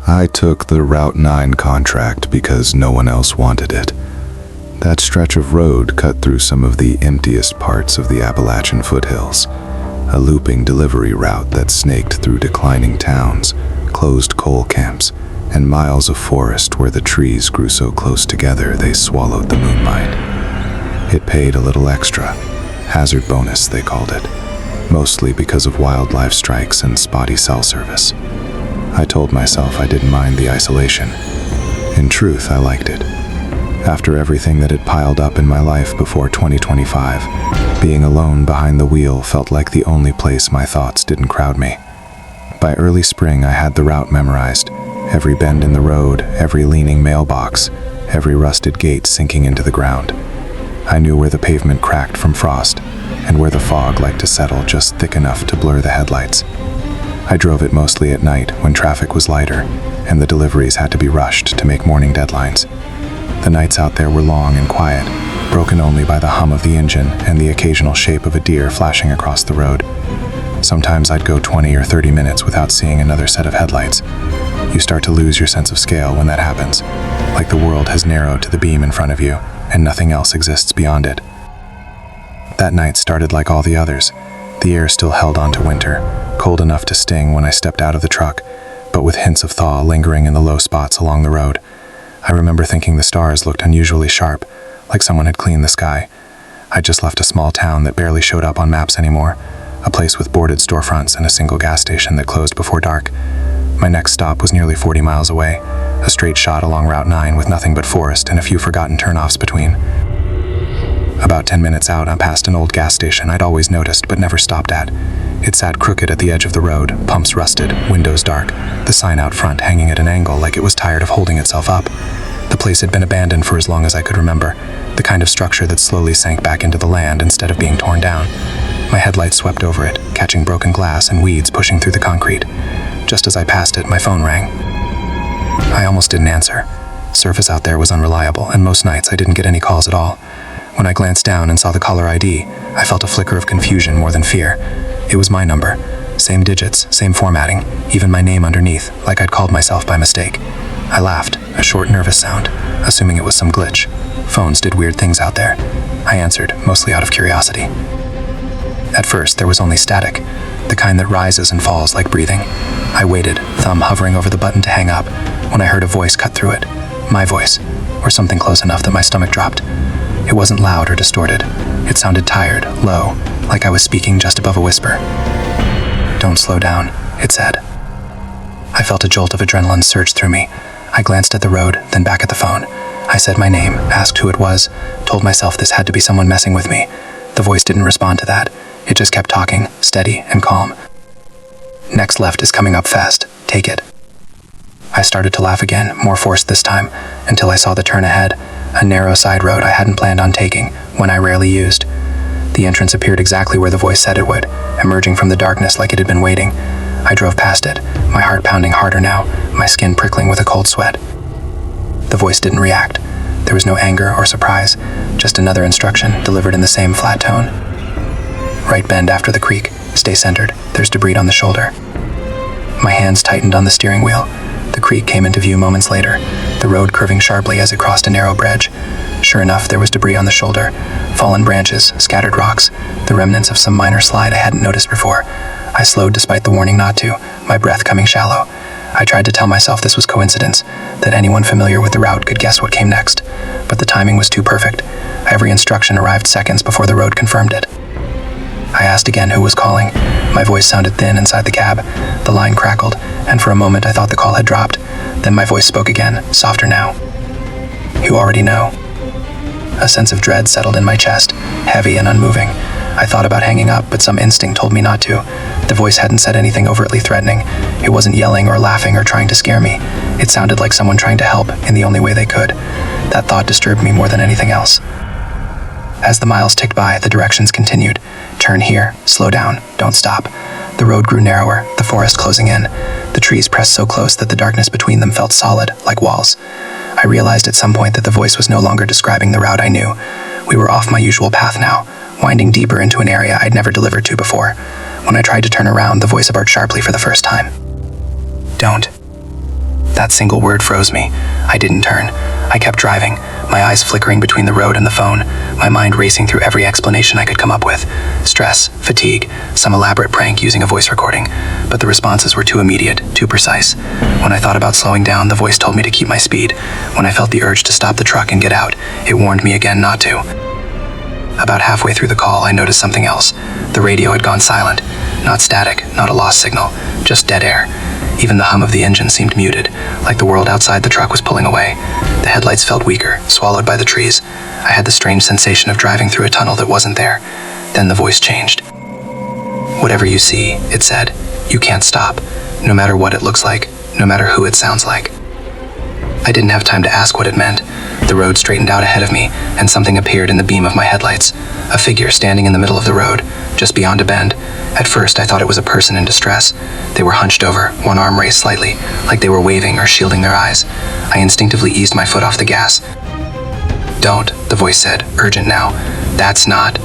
I took the Route 9 contract because no one else wanted it. That stretch of road cut through some of the emptiest parts of the Appalachian foothills, a looping delivery route that snaked through declining towns, closed coal camps, and miles of forest where the trees grew so close together they swallowed the moonlight. It paid a little extra, hazard bonus they called it, mostly because of wildlife strikes and spotty cell service. I told myself I didn't mind the isolation. In truth, I liked it. After everything that had piled up in my life before 2025, being alone behind the wheel felt like the only place my thoughts didn't crowd me. By early spring, I had the route memorized, every bend in the road, every leaning mailbox, every rusted gate sinking into the ground. I knew where the pavement cracked from frost, and where the fog liked to settle just thick enough to blur the headlights. I drove it mostly at night when traffic was lighter, and the deliveries had to be rushed to make morning deadlines. The nights out there were long and quiet, broken only by the hum of the engine and the occasional shape of a deer flashing across the road. Sometimes I'd go 20 or 30 minutes without seeing another set of headlights. You start to lose your sense of scale when that happens, like the world has narrowed to the beam in front of you, and nothing else exists beyond it. That night started like all the others. The air still held on to winter, cold enough to sting when I stepped out of the truck, but with hints of thaw lingering in the low spots along the road. I remember thinking the stars looked unusually sharp, like someone had cleaned the sky. I'd just left a small town that barely showed up on maps anymore, a place with boarded storefronts and a single gas station that closed before dark. My next stop was nearly 40 miles away, a straight shot along Route 9 with nothing but forest and a few forgotten turnoffs between. About 10 minutes out, I passed an old gas station I'd always noticed but never stopped at. It sat crooked at the edge of the road, pumps rusted, windows dark, the sign out front hanging at an angle like it was tired of holding itself up. The place had been abandoned for as long as I could remember, the kind of structure that slowly sank back into the land instead of being torn down. My headlights swept over it, catching broken glass and weeds pushing through the concrete. Just as I passed it, my phone rang. I almost didn't answer. Service out there was unreliable, and most nights I didn't get any calls at all. When I glanced down and saw the caller ID, I felt a flicker of confusion more than fear. It was my number. Same digits, same formatting, even my name underneath, like I'd called myself by mistake. I laughed, a short, nervous sound, assuming it was some glitch. Phones did weird things out there. I answered, mostly out of curiosity. At first, there was only static, the kind that rises and falls like breathing. I waited, thumb hovering over the button to hang up, when I heard a voice cut through it. My voice, or something close enough that my stomach dropped. It wasn't loud or distorted. It sounded tired, low, like I was speaking just above a whisper. "Don't slow down," it said. I felt a jolt of adrenaline surge through me. I glanced at the road, then back at the phone. I said my name, asked who it was, told myself this had to be someone messing with me. The voice didn't respond to that. It just kept talking, steady and calm. "Next left is coming up fast. Take it." I started to laugh again, more forced this time, until I saw the turn ahead, a narrow side road I hadn't planned on taking, one I rarely used. The entrance appeared exactly where the voice said it would, emerging from the darkness like it had been waiting. I drove past it, my heart pounding harder now, my skin prickling with a cold sweat. The voice didn't react. There was no anger or surprise, just another instruction delivered in the same flat tone. "Right bend after the creek. Stay centered. There's debris on the shoulder." My hands tightened on the steering wheel. The creek came into view moments later, the road curving sharply as it crossed a narrow bridge. Sure enough, there was debris on the shoulder, fallen branches, scattered rocks, the remnants of some minor slide I hadn't noticed before. I slowed despite the warning not to, my breath coming shallow. I tried to tell myself this was coincidence, that anyone familiar with the route could guess what came next, but the timing was too perfect. Every instruction arrived seconds before the road confirmed it. I asked again who was calling. My voice sounded thin inside the cab. The line crackled, and for a moment I thought the call had dropped. Then my voice spoke again, softer now. "You already know." A sense of dread settled in my chest, heavy and unmoving. I thought about hanging up, but some instinct told me not to. The voice hadn't said anything overtly threatening. It wasn't yelling or laughing or trying to scare me. It sounded like someone trying to help in the only way they could. That thought disturbed me more than anything else. As the miles ticked by, the directions continued. Turn here, slow down, don't stop. The road grew narrower, the forest closing in. The trees pressed so close that the darkness between them felt solid, like walls. I realized at some point that the voice was no longer describing the route I knew. We were off my usual path now, winding deeper into an area I'd never delivered to before. When I tried to turn around, the voice barked sharply for the first time. "Don't." That single word froze me. I didn't turn. I kept driving, my eyes flickering between the road and the phone, my mind racing through every explanation I could come up with. Stress, fatigue, some elaborate prank using a voice recording. But the responses were too immediate, too precise. When I thought about slowing down, the voice told me to keep my speed. When I felt the urge to stop the truck and get out, it warned me again not to. About halfway through the call, I noticed something else. The radio had gone silent. Not static, not a lost signal, just dead air. Even the hum of the engine seemed muted, like the world outside the truck was pulling away. The headlights felt weaker, swallowed by the trees. I had the strange sensation of driving through a tunnel that wasn't there. Then the voice changed. "Whatever you see," it said, "you can't stop, no matter what it looks like, no matter who it sounds like." I didn't have time to ask what it meant. The road straightened out ahead of me, and something appeared in the beam of my headlights. A figure standing in the middle of the road, just beyond a bend. At first, I thought it was a person in distress. They were hunched over, one arm raised slightly, like they were waving or shielding their eyes. I instinctively eased my foot off the gas. "Don't," the voice said, urgent now. "That's not."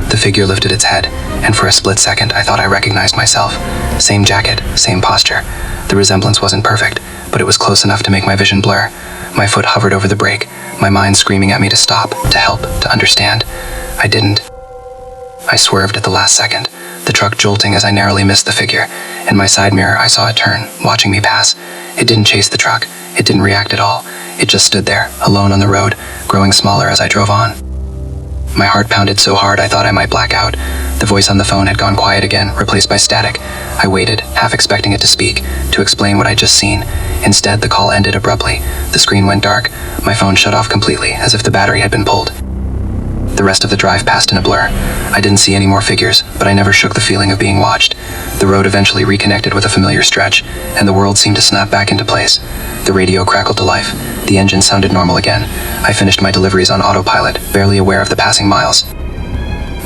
The figure lifted its head, and for a split second, I thought I recognized myself. Same jacket, same posture. The resemblance wasn't perfect, but it was close enough to make my vision blur. My foot hovered over the brake, my mind screaming at me to stop, to help, to understand. I didn't. I swerved at the last second, the truck jolting as I narrowly missed the figure. In my side mirror, I saw it turn, watching me pass. It didn't chase the truck. It didn't react at all. It just stood there, alone on the road, growing smaller as I drove on. My heart pounded so hard I thought I might black out. The voice on the phone had gone quiet again, replaced by static. I waited, half expecting it to speak, to explain what I'd just seen. Instead, the call ended abruptly. The screen went dark. My phone shut off completely, as if the battery had been pulled. The rest of the drive passed in a blur. I didn't see any more figures, but I never shook the feeling of being watched. The road eventually reconnected with a familiar stretch, and the world seemed to snap back into place. The radio crackled to life. The engine sounded normal again. I finished my deliveries on autopilot, barely aware of the passing miles.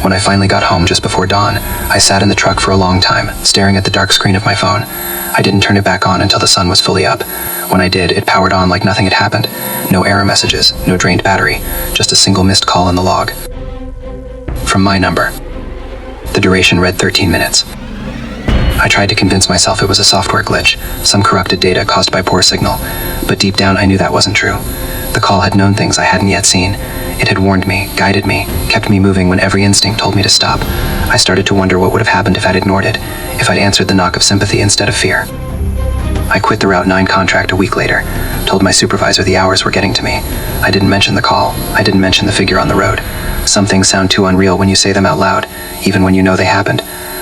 When I finally got home just before dawn, I sat in the truck for a long time, staring at the dark screen of my phone. I didn't turn it back on until the sun was fully up. When I did, it powered on like nothing had happened. No error messages, no drained battery, just a single missed call in the log. From my number. The duration read 13 minutes. I tried to convince myself it was a software glitch, some corrupted data caused by poor signal, but deep down I knew that wasn't true. The call had known things I hadn't yet seen. It had warned me, guided me, kept me moving when every instinct told me to stop. I started to wonder what would have happened if I'd ignored it, if I'd answered the knock of sympathy instead of fear. I quit the Route 9 contract a week later, told my supervisor the hours were getting to me. I didn't mention the call. I didn't mention the figure on the road. Some things sound too unreal when you say them out loud, even when you know they happened.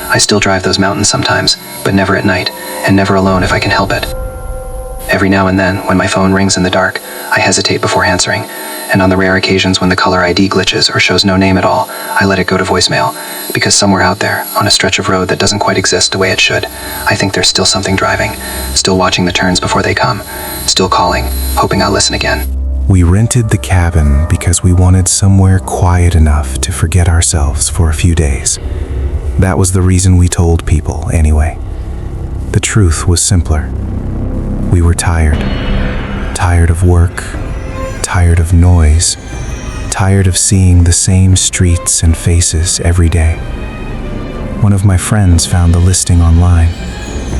I still drive those mountains sometimes, but never at night, and never alone if I can help it. Every now and then, when my phone rings in the dark, I hesitate before answering, and on the rare occasions when the caller ID glitches or shows no name at all, I let it go to voicemail, because somewhere out there, on a stretch of road that doesn't quite exist the way it should, I think there's still something driving, still watching the turns before they come, still calling, hoping I'll listen again. We rented the cabin because we wanted somewhere quiet enough to forget ourselves for a few days. That was the reason we told people, anyway. The truth was simpler. We were tired. Tired of work. Tired of noise. Tired of seeing the same streets and faces every day. One of my friends found the listing online,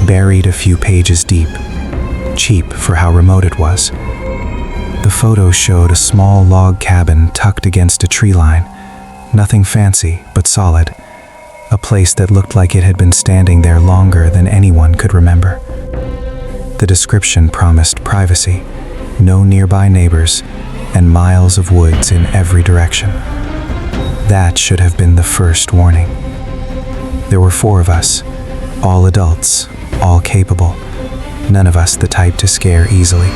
buried a few pages deep. Cheap for how remote it was. The photo showed a small log cabin tucked against a tree line. Nothing fancy, but solid. A place that looked like it had been standing there longer than anyone could remember. The description promised privacy, no nearby neighbors, and miles of woods in every direction. That should have been the first warning. There were 4 of us, all adults, all capable, none of us the type to scare easily.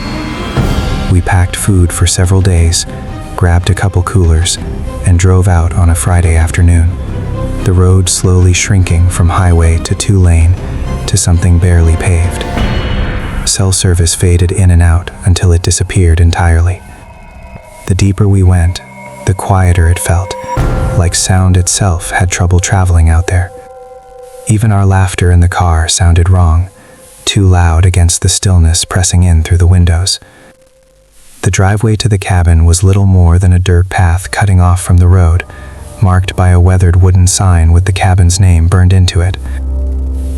We packed food for several days, grabbed a couple coolers, and drove out on a Friday afternoon. The road slowly shrinking from highway to 2-lane to something barely paved. Cell service faded in and out until it disappeared entirely. The deeper we went, the quieter it felt, like sound itself had trouble traveling out there. Even our laughter in the car sounded wrong, too loud against the stillness pressing in through the windows. The driveway to the cabin was little more than a dirt path cutting off from the road, marked by a weathered wooden sign with the cabin's name burned into it.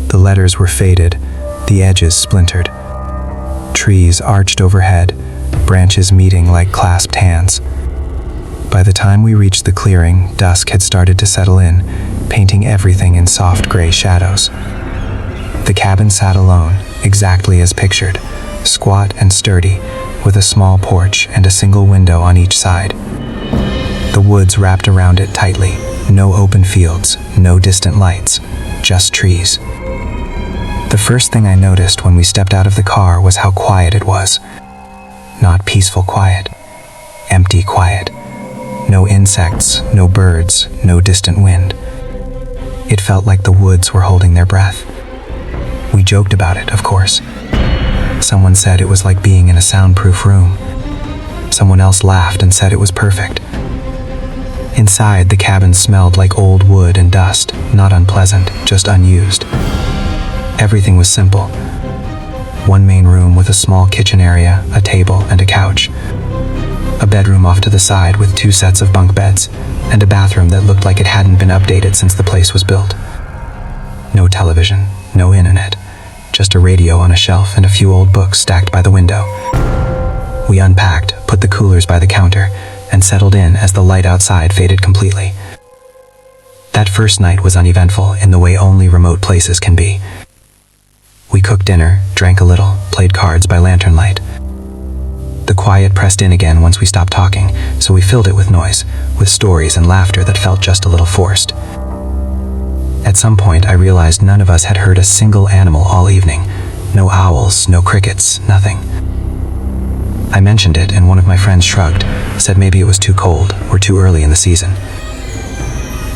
The letters were faded, the edges splintered. trees arched overhead, branches meeting like clasped hands. By the time we reached the clearing, dusk had started to settle in, painting everything in soft gray shadows. The cabin sat alone, exactly as pictured, squat and sturdy, with a small porch and a single window on each side. The woods wrapped around it tightly, no open fields, no distant lights, just trees. The first thing I noticed when we stepped out of the car was how quiet it was. Not peaceful quiet, empty quiet. No insects, no birds, no distant wind. It felt like the woods were holding their breath. We joked about it, of course. Someone said it was like being in a soundproof room. Someone else laughed and said it was perfect. Inside, the cabin smelled like old wood and dust, not unpleasant, just unused. Everything was simple. One main room with a small kitchen area, a table, and a couch. A bedroom off to the side with 2 sets of bunk beds, and a bathroom that looked like it hadn't been updated since the place was built. No television, no internet, just a radio on a shelf and a few old books stacked by the window. We unpacked, put the coolers by the counter, and settled in as the light outside faded completely. That first night was uneventful in the way only remote places can be. We cooked dinner, drank a little, played cards by lantern light. The quiet pressed in again once we stopped talking, so we filled it with noise, with stories and laughter that felt just a little forced. At some point, I realized none of us had heard a single animal all evening. No owls, no crickets, nothing. I mentioned it, and one of my friends shrugged, said maybe it was too cold or too early in the season.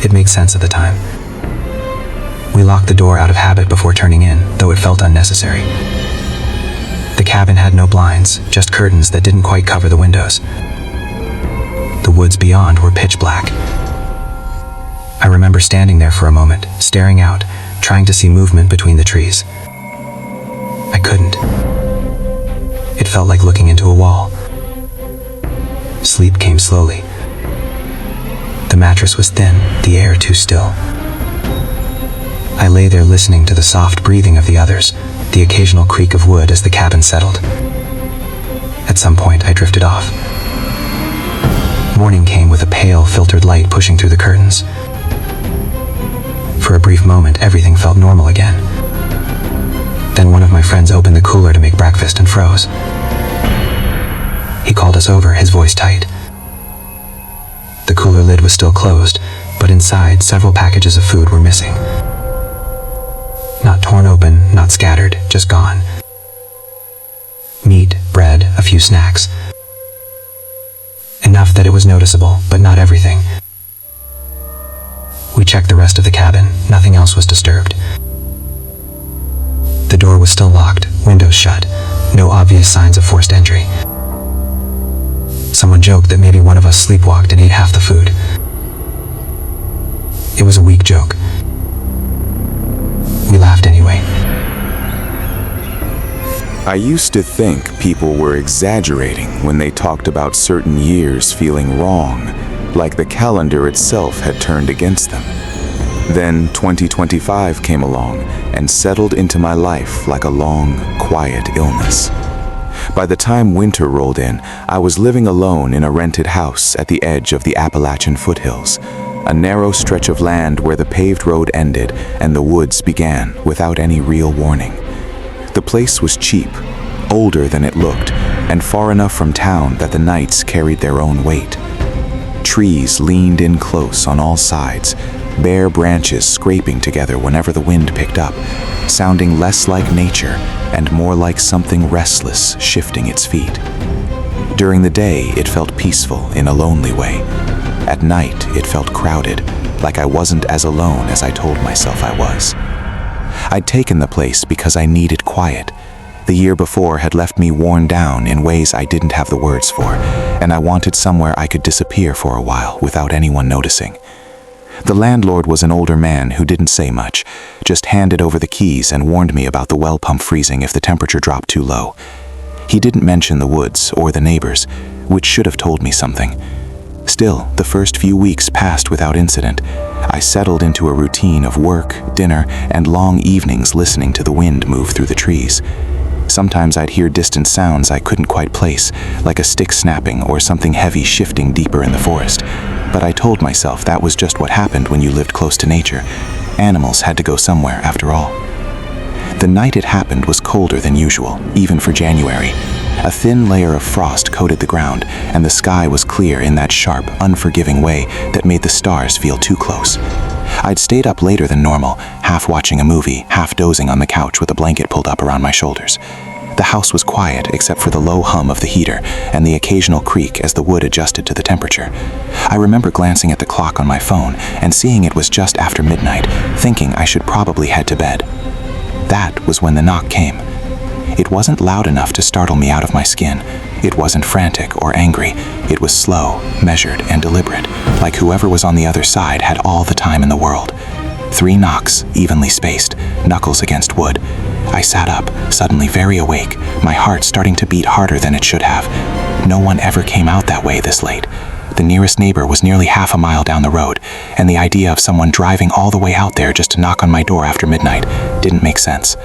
It made sense at the time. We locked the door out of habit before turning in, though it felt unnecessary. The cabin had no blinds, just curtains that didn't quite cover the windows. The woods beyond were pitch black. I remember standing there for a moment, staring out, trying to see movement between the trees. I couldn't. It felt like looking into a wall. Sleep came slowly. The mattress was thin, the air too still. I lay there listening to the soft breathing of the others, the occasional creak of wood as the cabin settled. At some point, I drifted off. Morning came with a pale, filtered light pushing through the curtains. For a brief moment, everything felt normal again. Then one of my friends opened the cooler to make breakfast and froze. He called us over, his voice tight. The cooler lid was still closed, but inside, several packages of food were missing. Not torn open, not scattered, just gone. Meat, bread, a few snacks. Enough that it was noticeable, but not everything. We checked the rest of the cabin, nothing else was disturbed. The door was still locked, windows shut, no obvious signs of forced entry. Someone joked that maybe one of us sleepwalked and ate half the food. It was a weak joke. We laughed anyway. I used to think people were exaggerating when they talked about certain years feeling wrong, like the calendar itself had turned against them. Then 2025 came along and settled into my life like a long, quiet illness. By the time winter rolled in, I was living alone in a rented house at the edge of the Appalachian foothills, a narrow stretch of land where the paved road ended and the woods began without any real warning. The place was cheap, older than it looked, and far enough from town that the nights carried their own weight. Trees leaned in close on all sides, bare branches scraping together whenever the wind picked up, sounding less like nature and more like something restless shifting its feet. During the day, it felt peaceful in a lonely way. At night, it felt crowded, like I wasn't as alone as I told myself I was. I'd taken the place because I needed quiet. The year before had left me worn down in ways I didn't have the words for, and I wanted somewhere I could disappear for a while without anyone noticing. The landlord was an older man who didn't say much, just handed over the keys and warned me about the well pump freezing if the temperature dropped too low. He didn't mention the woods or the neighbors, which should have told me something. Still, the first few weeks passed without incident. I settled into a routine of work, dinner, and long evenings listening to the wind move through the trees. Sometimes I'd hear distant sounds I couldn't quite place, like a stick snapping or something heavy shifting deeper in the forest. But I told myself that was just what happened when you lived close to nature. Animals had to go somewhere, after all. The night it happened was colder than usual, even for January. A thin layer of frost coated the ground, and the sky was clear in that sharp, unforgiving way that made the stars feel too close. I'd stayed up later than normal, half watching a movie, half dozing on the couch with a blanket pulled up around my shoulders. The house was quiet except for the low hum of the heater and the occasional creak as the wood adjusted to the temperature. I remember glancing at the clock on my phone and seeing it was just after midnight, thinking I should probably head to bed. That was when the knock came. It wasn't loud enough to startle me out of my skin. It wasn't frantic or angry. It was slow, measured, and deliberate, like whoever was on the other side had all the time in the world. 3 knocks, evenly spaced, knuckles against wood. I sat up, suddenly very awake, my heart starting to beat harder than it should have. No one ever came out that way this late. The nearest neighbor was nearly half a mile down the road, and the idea of someone driving all the way out there just to knock on my door after midnight didn't make sense.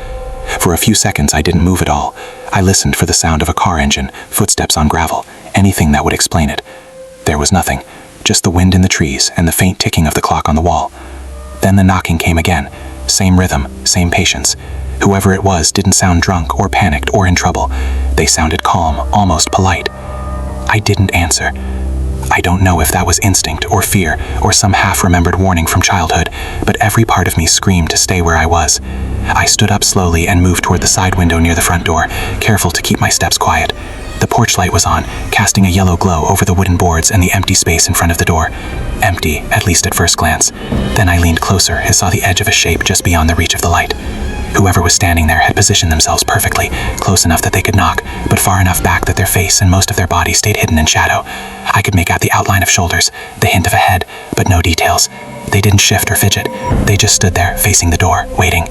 For a few seconds I didn't move at all. I listened for the sound of a car engine, footsteps on gravel, anything that would explain it. There was nothing, just the wind in the trees and the faint ticking of the clock on the wall. Then the knocking came again, same rhythm, same patience. Whoever it was didn't sound drunk or panicked or in trouble. They sounded calm, almost polite. I didn't answer. I don't know if that was instinct or fear or some half-remembered warning from childhood, but every part of me screamed to stay where I was. I stood up slowly and moved toward the side window near the front door, careful to keep my steps quiet. The porch light was on, casting a yellow glow over the wooden boards and the empty space in front of the door. Empty, at least at first glance. Then I leaned closer and saw the edge of a shape just beyond the reach of the light. Whoever was standing there had positioned themselves perfectly, close enough that they could knock, but far enough back that their face and most of their body stayed hidden in shadow. I could make out the outline of shoulders, the hint of a head, but no details. They didn't shift or fidget. They just stood there, facing the door, waiting.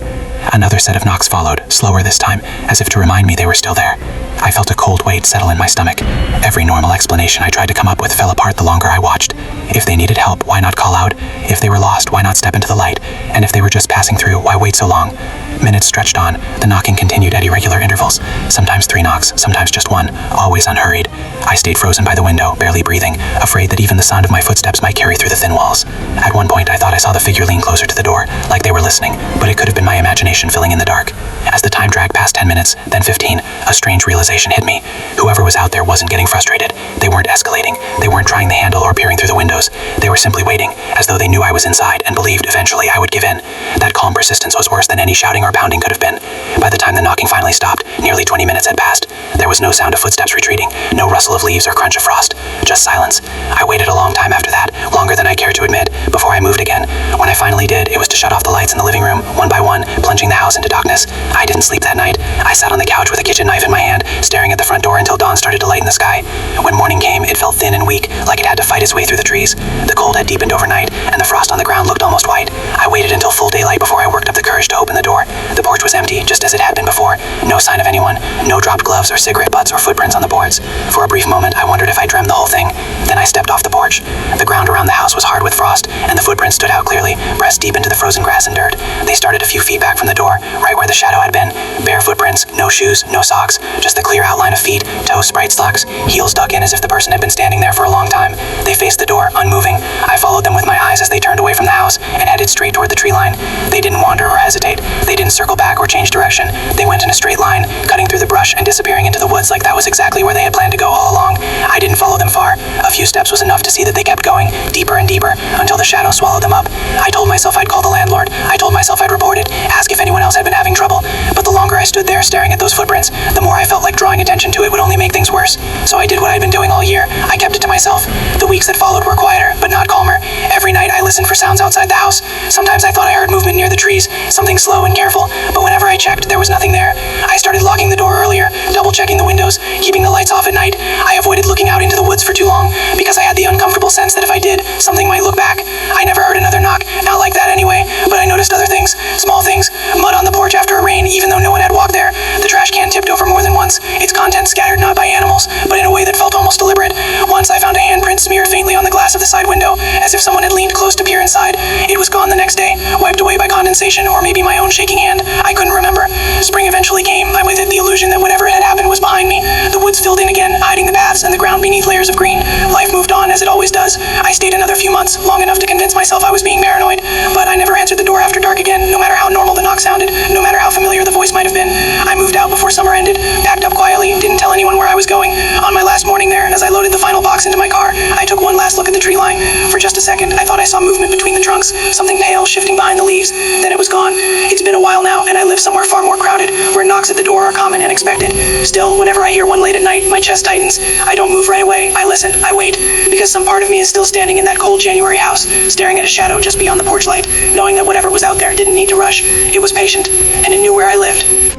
Another set of knocks followed, slower this time, as if to remind me they were still there. I felt a cold weight settle in my stomach. Every normal explanation I tried to come up with fell apart the longer I watched. If they needed help, why not call out? If they were lost, why not step into the light? And if they were just passing through, why wait so long? Minutes stretched on. The knocking continued at irregular intervals. Sometimes 3 knocks, sometimes just 1, always unhurried. I stayed frozen by the window, barely breathing, afraid that even the sound of my footsteps might carry through the thin walls. At one point, I thought I saw the figure lean closer to the door, like they were listening, but it could have been my imagination filling in the dark. As the time dragged past 10 minutes, then 15, a strange realization hit me. Whoever was out there wasn't getting frustrated. They weren't escalating. They weren't trying the handle or peering through the windows. They were simply waiting, as though they knew I was inside and believed eventually I would give in. That calm persistence was worse than any shouting or pounding could have been. By the time the knocking finally stopped, nearly 20 minutes had passed. There was no sound of footsteps retreating, no rustle of leaves or crunch of frost, just silence. I waited a long time after that, longer than I cared to admit, before I moved again. When I finally did, it was to shut off the lights in the living room, one by one, plunging the house into darkness. I didn't sleep that night. I sat on the couch with a kitchen knife in my hand, staring at the front door until dawn started to lighten the sky. When morning came, it felt thin and weak, like it had to fight its way through the trees. The cold had deepened overnight, and the frost on the ground looked almost white. I waited until full daylight before I worked up the courage to open the door. The porch was empty, just as it had been before. No sign of anyone, no dropped gloves or cigarette butts or footprints on the boards. For a brief moment, I wondered if I dreamed the whole thing. Then I stepped off the porch. The ground around the house was hard with frost, and the footprints stood out clearly, breast deep into the frozen grass and dirt. They started a few feet back from the door, right where the shadow had been. Bare footprints, no shoes, no socks, just the clear outline of feet, toes sprite slacks, heels dug in as if the person had been standing there for a long time. They faced the door, unmoving. I followed them with my eyes as they turned away from the house and headed straight toward the tree line. They didn't wander or hesitate. They didn't circle back or change direction. They went in a straight line, cutting through the brush and disappearing into the woods like that was exactly where they had planned to go all along. I didn't follow them far. A few steps was enough to see that they kept going, deeper and deeper, until the shadow swallowed them up. I told myself I'd call the landlord. I told myself I'd report it, ask if anyone else had been having trouble. But the longer I stood there staring at those footprints, the more I felt like drawing attention to it would only make things worse. So I did what I'd been doing all year. I kept it to myself. The weeks that followed were quieter, but not calmer. Every night I listened for sounds outside the house. Sometimes I thought I heard movement near the trees, something slow and careful, but whenever I checked, there was nothing there. I started locking the door earlier, double-checking the windows, keeping the lights off at night. I avoided looking out into the woods for too long, because I had the uncomfortable sense that if I did, something might look back. I never heard another knock, not like that anyway, but I noticed other things, small things. Mud on the porch after a rain, even though no one had walked there. The trash can tipped over more than once, its contents scattered not by animals, but in a way that felt almost deliberate. Once I found a handprint smear faintly on the glass of the side window, as if someone had leaned close to peer inside. It was gone the next day, wiped away by condensation or maybe my own shaking hand. I couldn't remember. Spring eventually came, and with it the illusion that whatever had happened was behind me. The woods filled in again, hiding the paths and the ground beneath layers of green. Life moved on as it always does. I stayed another few months, long enough to convince myself I was being paranoid, but I never answered the door after dark again, no matter how normal the knock sounded, no matter how familiar the voice might have been. I moved out before summer ended, packed up quietly, didn't tell anyone where I was going. On my last morning there, and as I loaded the final box into my car, I took one last look at the tree line. For just a second, I thought I saw movement between the trunks, something pale shifting behind the leaves. Then it was gone. It's been a while now, and I live somewhere far more crowded, where knocks at the door are common and expected. Still, whenever I hear one late at night, my chest tightens. I don't move right away. I listen. I wait, because some part of me is still standing in that cold January house, staring at a shadow just beyond the porch light, knowing that whatever was out there didn't need to rush. It was patient, and it knew where I lived.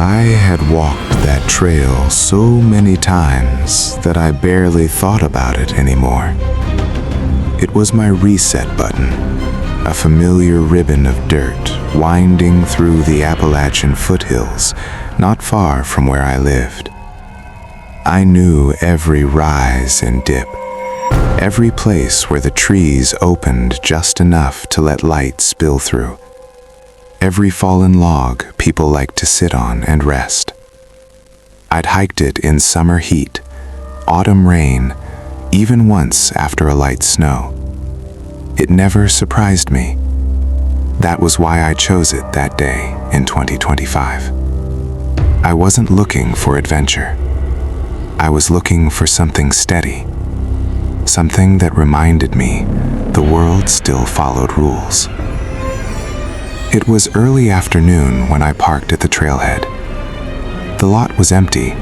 I had walked that trail so many times that I barely thought about it anymore. It was my reset button, a familiar ribbon of dirt winding through the Appalachian foothills, not far from where I lived. I knew every rise and dip, every place where the trees opened just enough to let light spill through, every fallen log people liked to sit on and rest. I'd hiked it in summer heat, autumn rain, even once after a light snow. It never surprised me. That was why I chose it that day in 2025. I wasn't looking for adventure. I was looking for something steady, something that reminded me the world still followed rules. It was early afternoon when I parked at the trailhead. The lot was empty,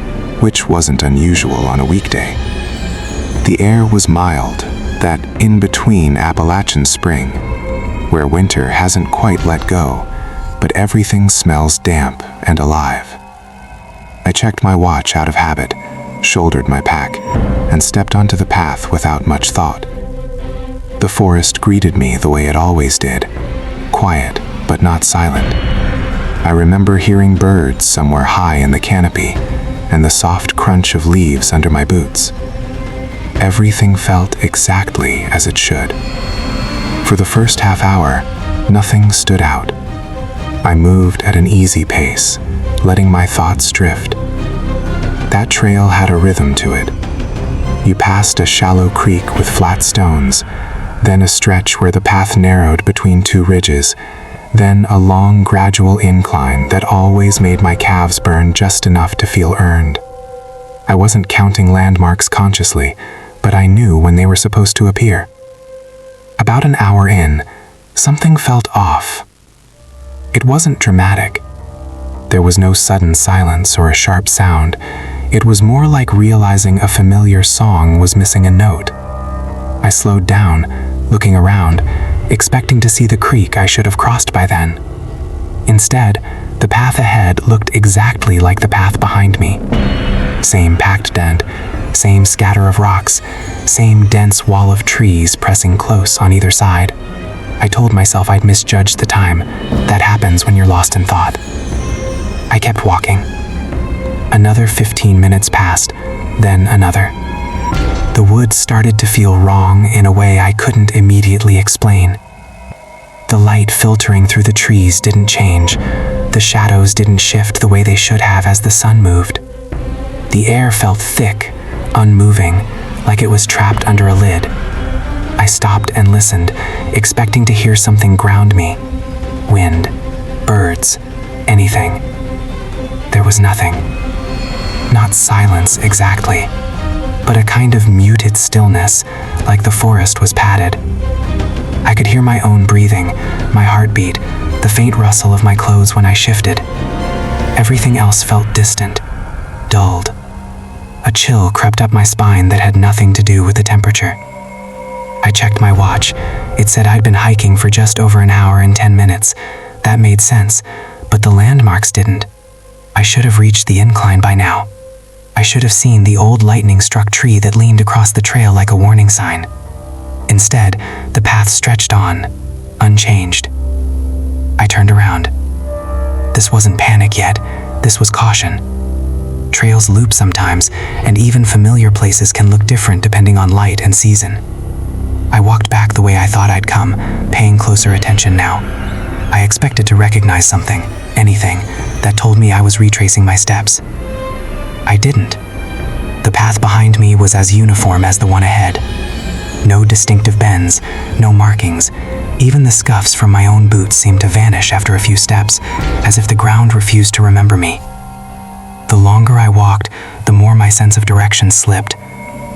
which wasn't unusual on a weekday. The air was mild, that in-between Appalachian spring, where winter hasn't quite let go, but everything smells damp and alive. I checked my watch out of habit, shouldered my pack, and stepped onto the path without much thought. The forest greeted me the way it always did, quiet but not silent. I remember hearing birds somewhere high in the canopy and the soft crunch of leaves under my boots. Everything felt exactly as it should. For the first half hour, nothing stood out. I moved at an easy pace, letting my thoughts drift. That trail had a rhythm to it. You passed a shallow creek with flat stones, then a stretch where the path narrowed between two ridges, then a long, gradual incline that always made my calves burn just enough to feel earned. I wasn't counting landmarks consciously, but I knew when they were supposed to appear. About an hour in, something felt off. It wasn't dramatic. There was no sudden silence or a sharp sound. It was more like realizing a familiar song was missing a note. I slowed down, looking around, expecting to see the creek I should have crossed by then. Instead, the path ahead looked exactly like the path behind me. Same packed dent, same scatter of rocks, same dense wall of trees pressing close on either side. I told myself I'd misjudged the time. That happens when you're lost in thought. I kept walking. Another 15 minutes passed, then another. The woods started to feel wrong in a way I couldn't immediately explain. The light filtering through the trees didn't change. The shadows didn't shift the way they should have as the sun moved. The air felt thick, unmoving, like it was trapped under a lid. I stopped and listened, expecting to hear something ground me. Wind, birds, anything. There was nothing. Not silence exactly, but a kind of muted stillness, like the forest was padded. I could hear my own breathing, my heartbeat, the faint rustle of my clothes when I shifted. Everything else felt distant, dulled. A chill crept up my spine that had nothing to do with the temperature. I checked my watch. It said I'd been hiking for just over an hour and 10 minutes. That made sense, but the landmarks didn't. I should have reached the incline by now. I should have seen the old lightning-struck tree that leaned across the trail like a warning sign. Instead, the path stretched on, unchanged. I turned around. This wasn't panic yet. This was caution. trails loop sometimes, and even familiar places can look different depending on light and season. I walked back the way I thought I'd come, paying closer attention now. I expected to recognize something, anything, that told me I was retracing my steps. I didn't. The path behind me was as uniform as the one ahead. No distinctive bends, no markings. Even the scuffs from my own boots seemed to vanish after a few steps, as if the ground refused to remember me. The longer I walked, the more my sense of direction slipped.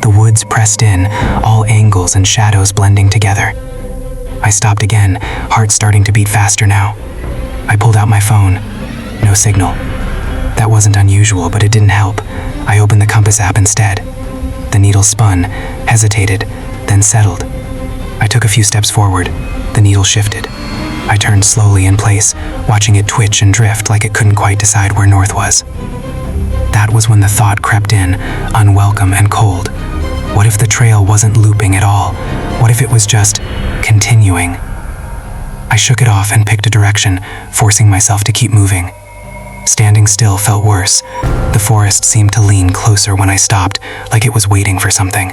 The woods pressed in, all angles and shadows blending together. I stopped again, heart starting to beat faster now. I pulled out my phone. No signal. That wasn't unusual, but it didn't help. I opened the compass app instead. The needle spun, hesitated, then settled. I took a few steps forward. The needle shifted. I turned slowly in place, watching it twitch and drift like it couldn't quite decide where north was. That was when the thought crept in, unwelcome and cold. What if the trail wasn't looping at all? What if it was just continuing? I shook it off and picked a direction, forcing myself to keep moving. Standing still felt worse. The forest seemed to lean closer when I stopped, like it was waiting for something.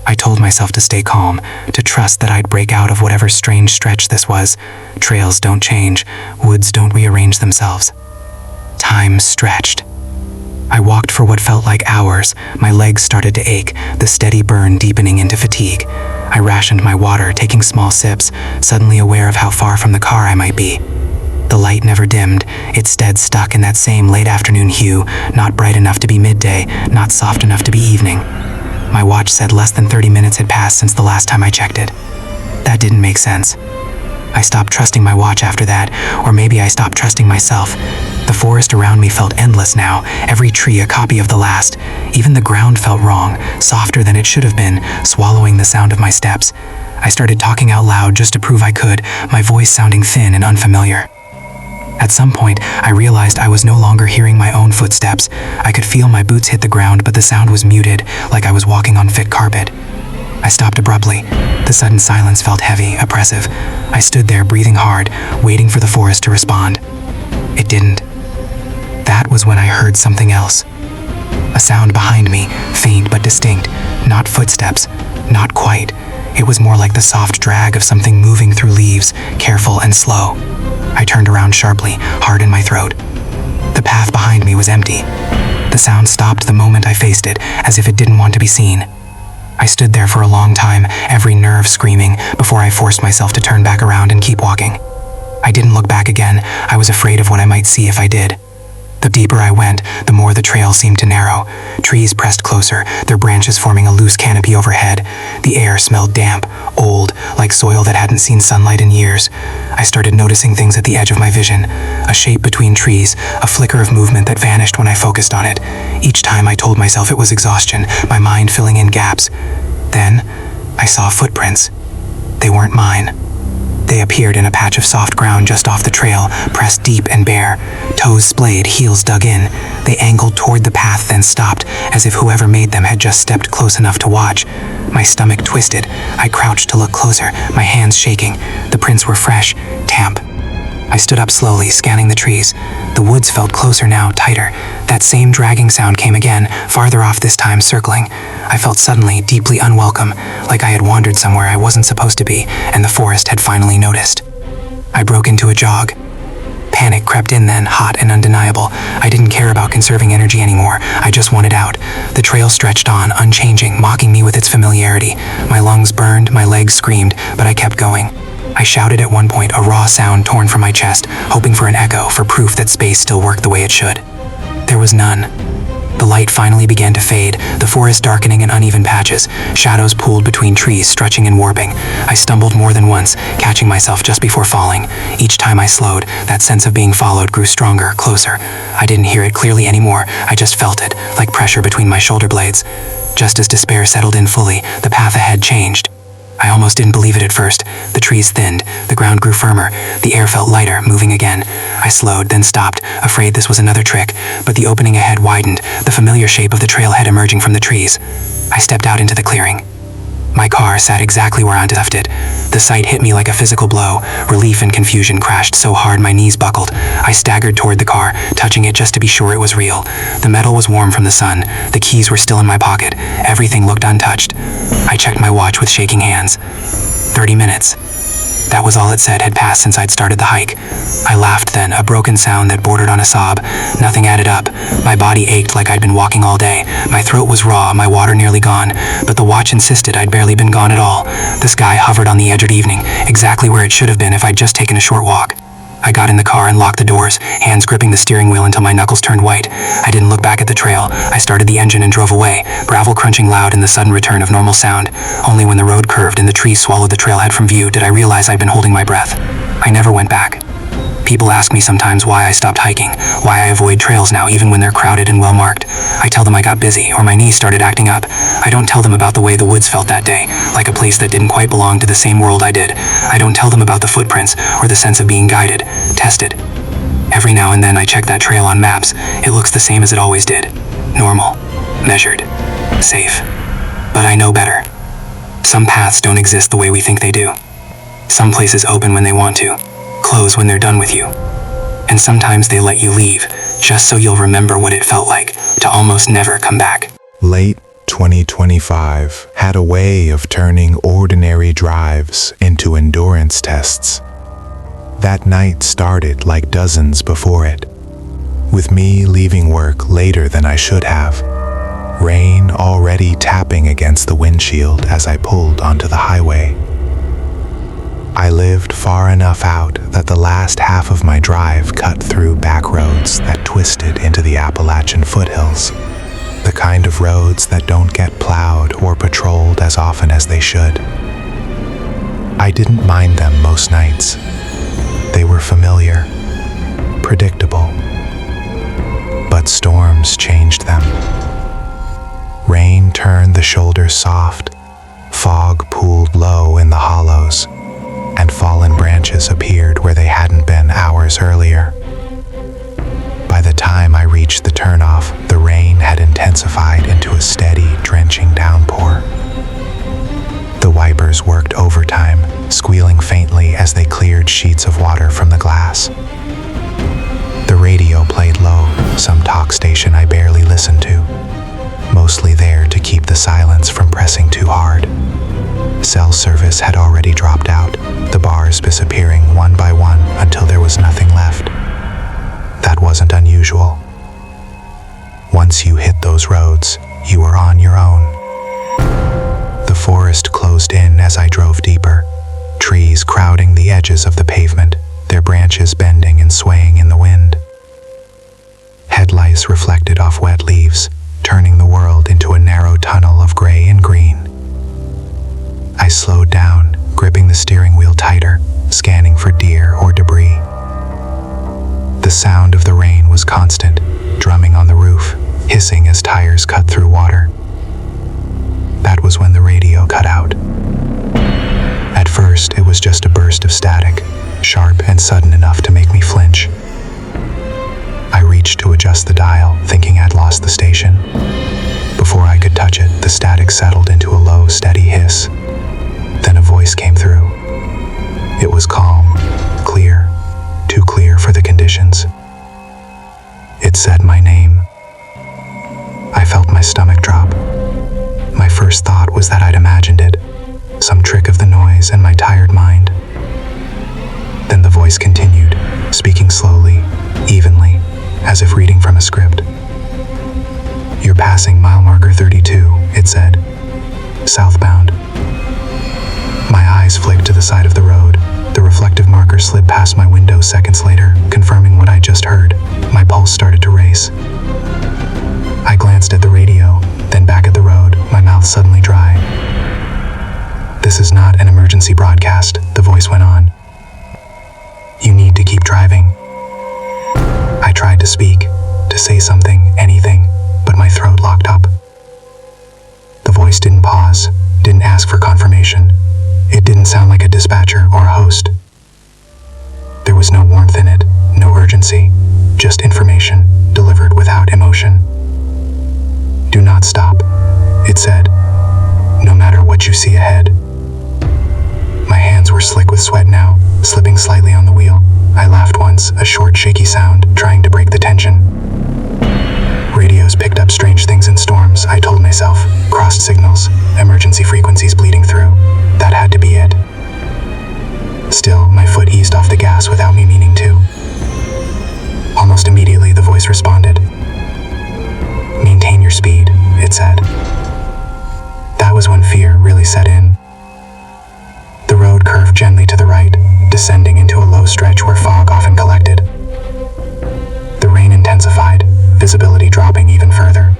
I told myself to stay calm, to trust that I'd break out of whatever strange stretch this was. Trails don't change, woods don't rearrange themselves. Time stretched. I walked for what felt like hours. My legs started to ache, the steady burn deepening into fatigue. I rationed my water, taking small sips, suddenly aware of how far from the car I might be. The light never dimmed, instead stuck in that same late afternoon hue, not bright enough to be midday, not soft enough to be evening. My watch said less than 30 minutes had passed since the last time I checked it. That didn't make sense. I stopped trusting my watch after that, or maybe I stopped trusting myself. The forest around me felt endless now, every tree a copy of the last. Even the ground felt wrong, softer than it should have been, swallowing the sound of my steps. I started talking out loud just to prove I could, my voice sounding thin and unfamiliar. At some point, I realized I was no longer hearing my own footsteps. I could feel my boots hit the ground, but the sound was muted, like I was walking on thick carpet. I stopped abruptly. The sudden silence felt heavy, oppressive. I stood there, breathing hard, waiting for the forest to respond. It didn't. That was when I heard something else. A sound behind me, faint but distinct. Not footsteps, not quite. It was more like the soft drag of something moving through leaves, careful and slow. I turned around sharply, heart in my throat. The path behind me was empty. The sound stopped the moment I faced it, as if it didn't want to be seen. I stood there for a long time, every nerve screaming, before I forced myself to turn back around and keep walking. I didn't look back again. I was afraid of what I might see if I did. The deeper I went, the more the trail seemed to narrow. Trees pressed closer, their branches forming a loose canopy overhead. The air smelled damp, old, like soil that hadn't seen sunlight in years. I started noticing things at the edge of my vision. A shape between trees, a flicker of movement that vanished when I focused on it. Each time I told myself it was exhaustion, my mind filling in gaps. Then, I saw footprints. They weren't mine. They appeared in a patch of soft ground just off the trail, pressed deep and bare. Toes splayed, heels dug in. They angled toward the path, then stopped, as if whoever made them had just stepped close enough to watch. My stomach twisted. I crouched to look closer, my hands shaking. The prints were fresh, damp. I stood up slowly, scanning the trees. The woods felt closer now, tighter. That same dragging sound came again, farther off this time, circling. I felt suddenly deeply unwelcome, like I had wandered somewhere I wasn't supposed to be, and the forest had finally noticed. I broke into a jog. Panic crept in then, hot and undeniable. I didn't care about conserving energy anymore. I just wanted out. The trail stretched on, unchanging, mocking me with its familiarity. My lungs burned, my legs screamed, but I kept going. I shouted at one point, a raw sound torn from my chest, hoping for an echo, for proof that space still worked the way it should. There was none. The light finally began to fade, the forest darkening in uneven patches. Shadows pooled between trees, stretching and warping. I stumbled more than once, catching myself just before falling. Each time I slowed, that sense of being followed grew stronger, closer. I didn't hear it clearly anymore, I just felt it, like pressure between my shoulder blades. Just as despair settled in fully, the path ahead changed. I almost didn't believe it at first. The trees thinned, the ground grew firmer, the air felt lighter, moving again. I slowed, then stopped, afraid this was another trick, but the opening ahead widened, the familiar shape of the trailhead emerging from the trees. I stepped out into the clearing. My car sat exactly where I'd left it. The sight hit me like a physical blow. Relief and confusion crashed so hard my knees buckled. I staggered toward the car, touching it just to be sure it was real. The metal was warm from the sun. The keys were still in my pocket. Everything looked untouched. I checked my watch with shaking hands. 30 minutes. That was all it said had passed since I'd started the hike. I laughed then, a broken sound that bordered on a sob. Nothing added up. My body ached like I'd been walking all day. My throat was raw, my water nearly gone. But the watch insisted I'd barely been gone at all. The sky hovered on the edge of evening, exactly where it should have been if I'd just taken a short walk. I got in the car and locked the doors, hands gripping the steering wheel until my knuckles turned white. I didn't look back at the trail. I started the engine and drove away, gravel crunching loud in the sudden return of normal sound. Only when the road curved and the trees swallowed the trailhead from view did I realize I'd been holding my breath. I never went back. People ask me sometimes why I stopped hiking, why I avoid trails now even when they're crowded and well-marked. I tell them I got busy, or my knees started acting up. I don't tell them about the way the woods felt that day, like a place that didn't quite belong to the same world I did. I don't tell them about the footprints, or the sense of being guided, tested. Every now and then I check that trail on maps. It looks the same as it always did. Normal, measured, safe. But I know better. Some paths don't exist the way we think they do. Some places open when they want to, close when they're done with you. And sometimes they let you leave, just so you'll remember what it felt like to almost never come back. Late 2025 had a way of turning ordinary drives into endurance tests. That night started like dozens before it, with me leaving work later than I should have, rain already tapping against the windshield as I pulled onto the highway. I lived far enough out that the last half of my drive cut through back roads that twisted into the Appalachian foothills, the kind of roads that don't get plowed or patrolled as often as they should. I didn't mind them most nights. They were familiar, predictable. But storms changed them. Rain turned the shoulders soft, fog pooled low in the hollows, and fallen branches appeared where they hadn't been hours earlier. By the time I reached the turnoff, the rain had intensified into a steady, drenching downpour. The wipers worked overtime, squealing faintly as they cleared sheets of water from the glass. The radio played low, some talk station I barely listened to, mostly there to keep the silence from pressing too hard. Cell service had already dropped out, the bars disappearing one by one until there was nothing left. That wasn't unusual. Once you hit those roads, you were on your own. The forest closed in as I drove deeper, trees crowding the edges of the pavement, their branches bending and swaying in the wind. Headlights reflected off wet leaves, turning the world into a narrow tunnel of gray and green. I slowed down, gripping the steering wheel tighter, scanning for deer or debris. The sound of the rain was constant, drumming on the roof, hissing as tires cut through water. That was when the radio cut out. At first, it was just a burst of static, sharp and sudden enough to make me flinch. I reached to adjust the dial, thinking I'd lost the station. Before I could touch it, the static settled into a low, steady hiss. Then a voice came through. It was calm, clear, too clear for the conditions. It said my name. I felt my stomach drop. My first thought was that I'd imagined it, some trick of the noise and my tired mind. Then the voice continued, speaking slowly, evenly, as if reading from a script. "You're passing mile marker 32, it said. Southbound." My eyes flicked to the side of the road. The reflective marker slid past my window seconds later, confirming what I just heard. My pulse started to race. I glanced at the radio, then back at the road, my mouth suddenly dry. "This is not an emergency broadcast," the voice went on. "You need to keep driving." I tried to speak, to say something, anything, but my throat locked up. The voice didn't pause, didn't ask for confirmation. It didn't sound like a dispatcher or a host. There was no warmth in it, no urgency, just information, delivered without emotion. "Do not stop," it said. no matter what you see ahead. My hands were slick with sweat now, slipping slightly on the wheel. I laughed once, a short, shaky sound, trying to break the tension. Radios picked up strange things in storms, I told myself. Crossed signals, emergency frequencies bleeding through. That had to be it. Still, my foot eased off the gas without me meaning to. Almost immediately, the voice responded. "Maintain your speed," it said. That was when fear really set in. The road curved gently to the right, descending into a low stretch where fog often collected. The rain intensified, visibility dropping even further.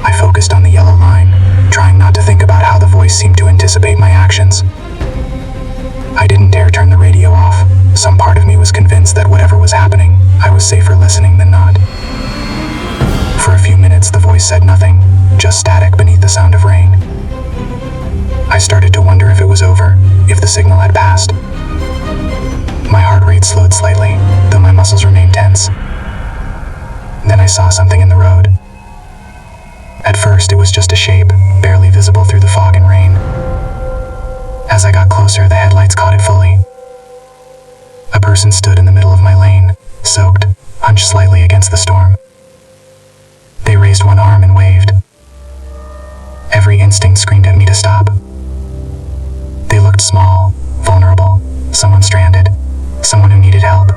I focused on the yellow line, trying not to think about how the voice seemed to anticipate my actions. I didn't dare turn the radio off. Some part of me was convinced that whatever was happening, I was safer listening than not. For a few minutes, the voice said nothing, just static beneath the sound of rain. I started to wonder if it was over, if the signal had passed. My heart rate slowed slightly, though my muscles remained tense. Then I saw something in the road. At first, it was just a shape, barely visible through the fog and rain. As I got closer, the headlights caught it fully. A person stood in the middle of my lane, soaked, hunched slightly against the storm. They raised one arm and waved. Every instinct screamed at me to stop. They looked small, vulnerable, someone stranded, someone who needed help.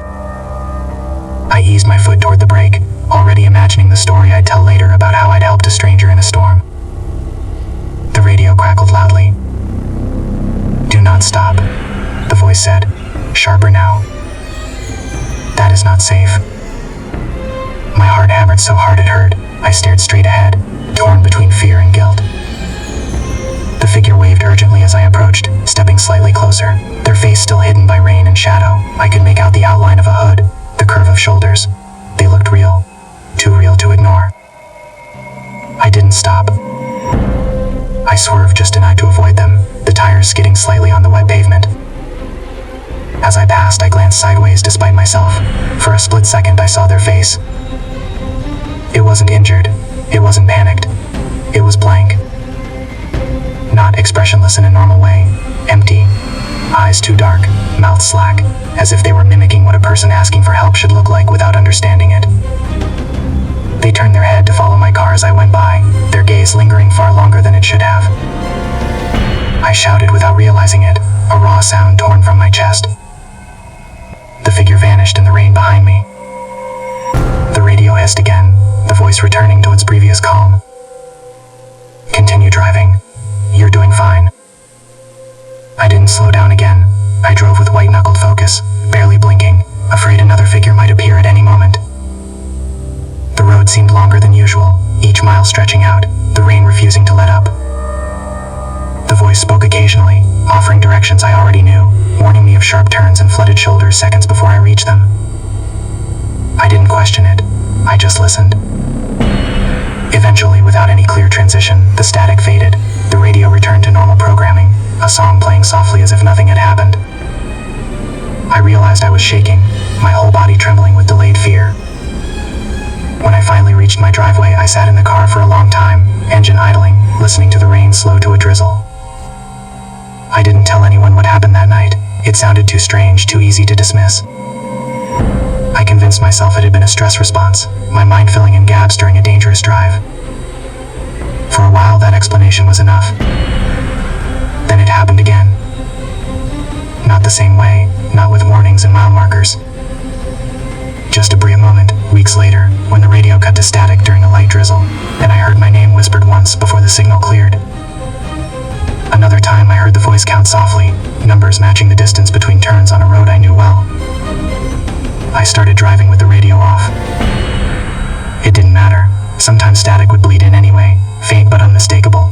I eased my foot toward the brake, already imagining the story I'd tell later about how I'd helped a stranger in a storm. The radio crackled loudly. "Do not stop," the voice said, sharper now. "That is not safe." My heart hammered so hard it hurt. I stared straight ahead, torn between fear and guilt. The figure waved urgently as I approached, stepping slightly closer, their face still hidden by rain and shadow. I could make out the outline of a hood, the curve of shoulders. They looked real, too real to ignore. I didn't stop. I swerved just enough to avoid them, the tires skidding slightly on the wet pavement. As I passed, I glanced sideways despite myself. For a split second, I saw their face. It wasn't injured. It wasn't panicked. It was blank. Not expressionless in a normal way. Empty. Eyes too dark, mouth slack, as if they were mimicking what a person asking for help should look like without understanding it. They turned their head to follow my car as I went by, their gaze lingering far longer than it should have. I shouted without realizing it, a raw sound torn from my chest. The figure vanished in the rain behind me. The radio hissed again, the voice returning to its previous calm. "Continue driving. You're doing fine." I didn't slow down again. I drove with white-knuckled focus, barely blinking, afraid another figure might appear at any moment. The road seemed longer than usual, each mile stretching out, the rain refusing to let up. The voice spoke occasionally, offering directions I already knew, warning me of sharp turns and flooded shoulders seconds before I reached them. I didn't question it. I just listened. Eventually, without any clear transition, the static faded. The radio returned to normal programming, a song playing softly as if nothing had happened. I realized I was shaking, my whole body trembling with delayed fear. When I finally reached my driveway, I sat in the car for a long time, engine idling, listening to the rain slow to a drizzle. I didn't tell anyone what happened that night. It sounded too strange, too easy to dismiss. I convinced myself it had been a stress response, my mind filling in gaps during a dangerous drive. For a while, that explanation was enough. Then it happened again. Not the same way, not with warnings and mile markers. Just a brief moment, weeks later, when the radio cut to static during a light drizzle, and I heard my name whispered once before the signal cleared. Another time I heard the voice count softly, numbers matching the distance between turns on a road I knew well. I started driving with the radio off. It didn't matter. Sometimes static would bleed in anyway, faint but unmistakable.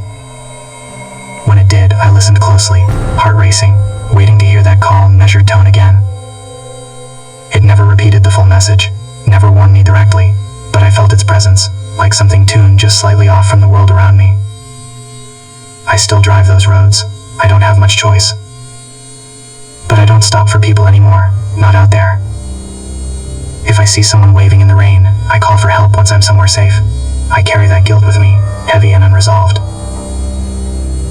When it did, I listened closely, heart racing, waiting to hear that calm, measured tone again. It never repeated the full message, never warned me directly, but I felt its presence, like something tuned just slightly off from the world around me. I still drive those roads. I don't have much choice. But I don't stop for people anymore, not out there. If I see someone waving in the rain, I call for help once I'm somewhere safe. I carry that guilt with me, heavy and unresolved.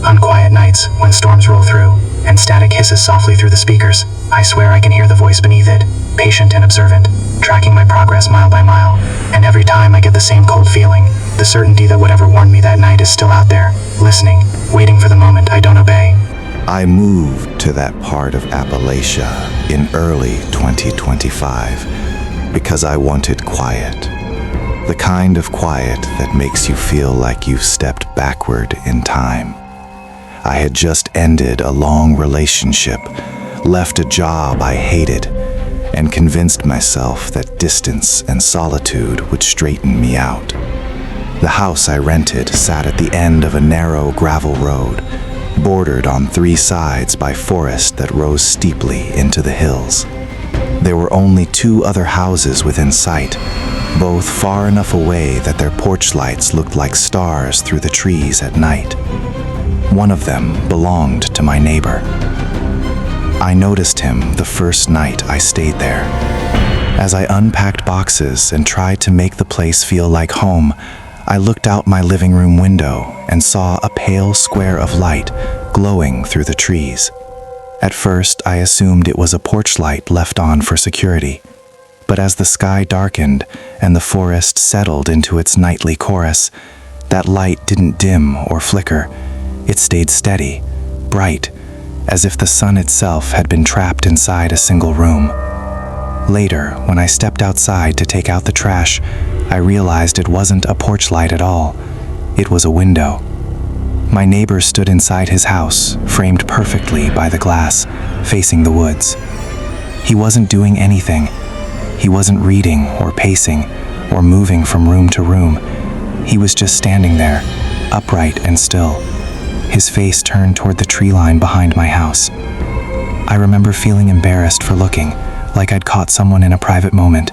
unquiet nights when storms roll through and static hisses softly through the speakers. I swear I can hear the voice beneath it, patient and observant, tracking my progress mile by mile. And every time I get the same cold feeling, the certainty that whatever warned me that night is still out there, listening, waiting for the moment I don't obey. I moved to that part of Appalachia in early 2025 because I wanted quiet. The kind of quiet that makes you feel like you've stepped backward in time. I had just ended a long relationship, left a job I hated, and convinced myself that distance and solitude would straighten me out. The house I rented sat at the end of a narrow gravel road, bordered on 3 sides by forest that rose steeply into the hills. There were only 2 other houses within sight, both far enough away that their porch lights looked like stars through the trees at night. One of them belonged to my neighbor. I noticed him the first night I stayed there. As I unpacked boxes and tried to make the place feel like home, I looked out my living room window and saw a pale square of light glowing through the trees. At first, I assumed it was a porch light left on for security. But as the sky darkened and the forest settled into its nightly chorus, that light didn't dim or flicker. It stayed steady, bright, as if the sun itself had been trapped inside a single room. Later, when I stepped outside to take out the trash, I realized it wasn't a porch light at all. It was a window. My neighbor stood inside his house, framed perfectly by the glass, facing the woods. He wasn't doing anything. He wasn't reading or pacing or moving from room to room. He was just standing there, upright and still, his face turned toward the tree line behind my house. I remember feeling embarrassed for looking, like I'd caught someone in a private moment.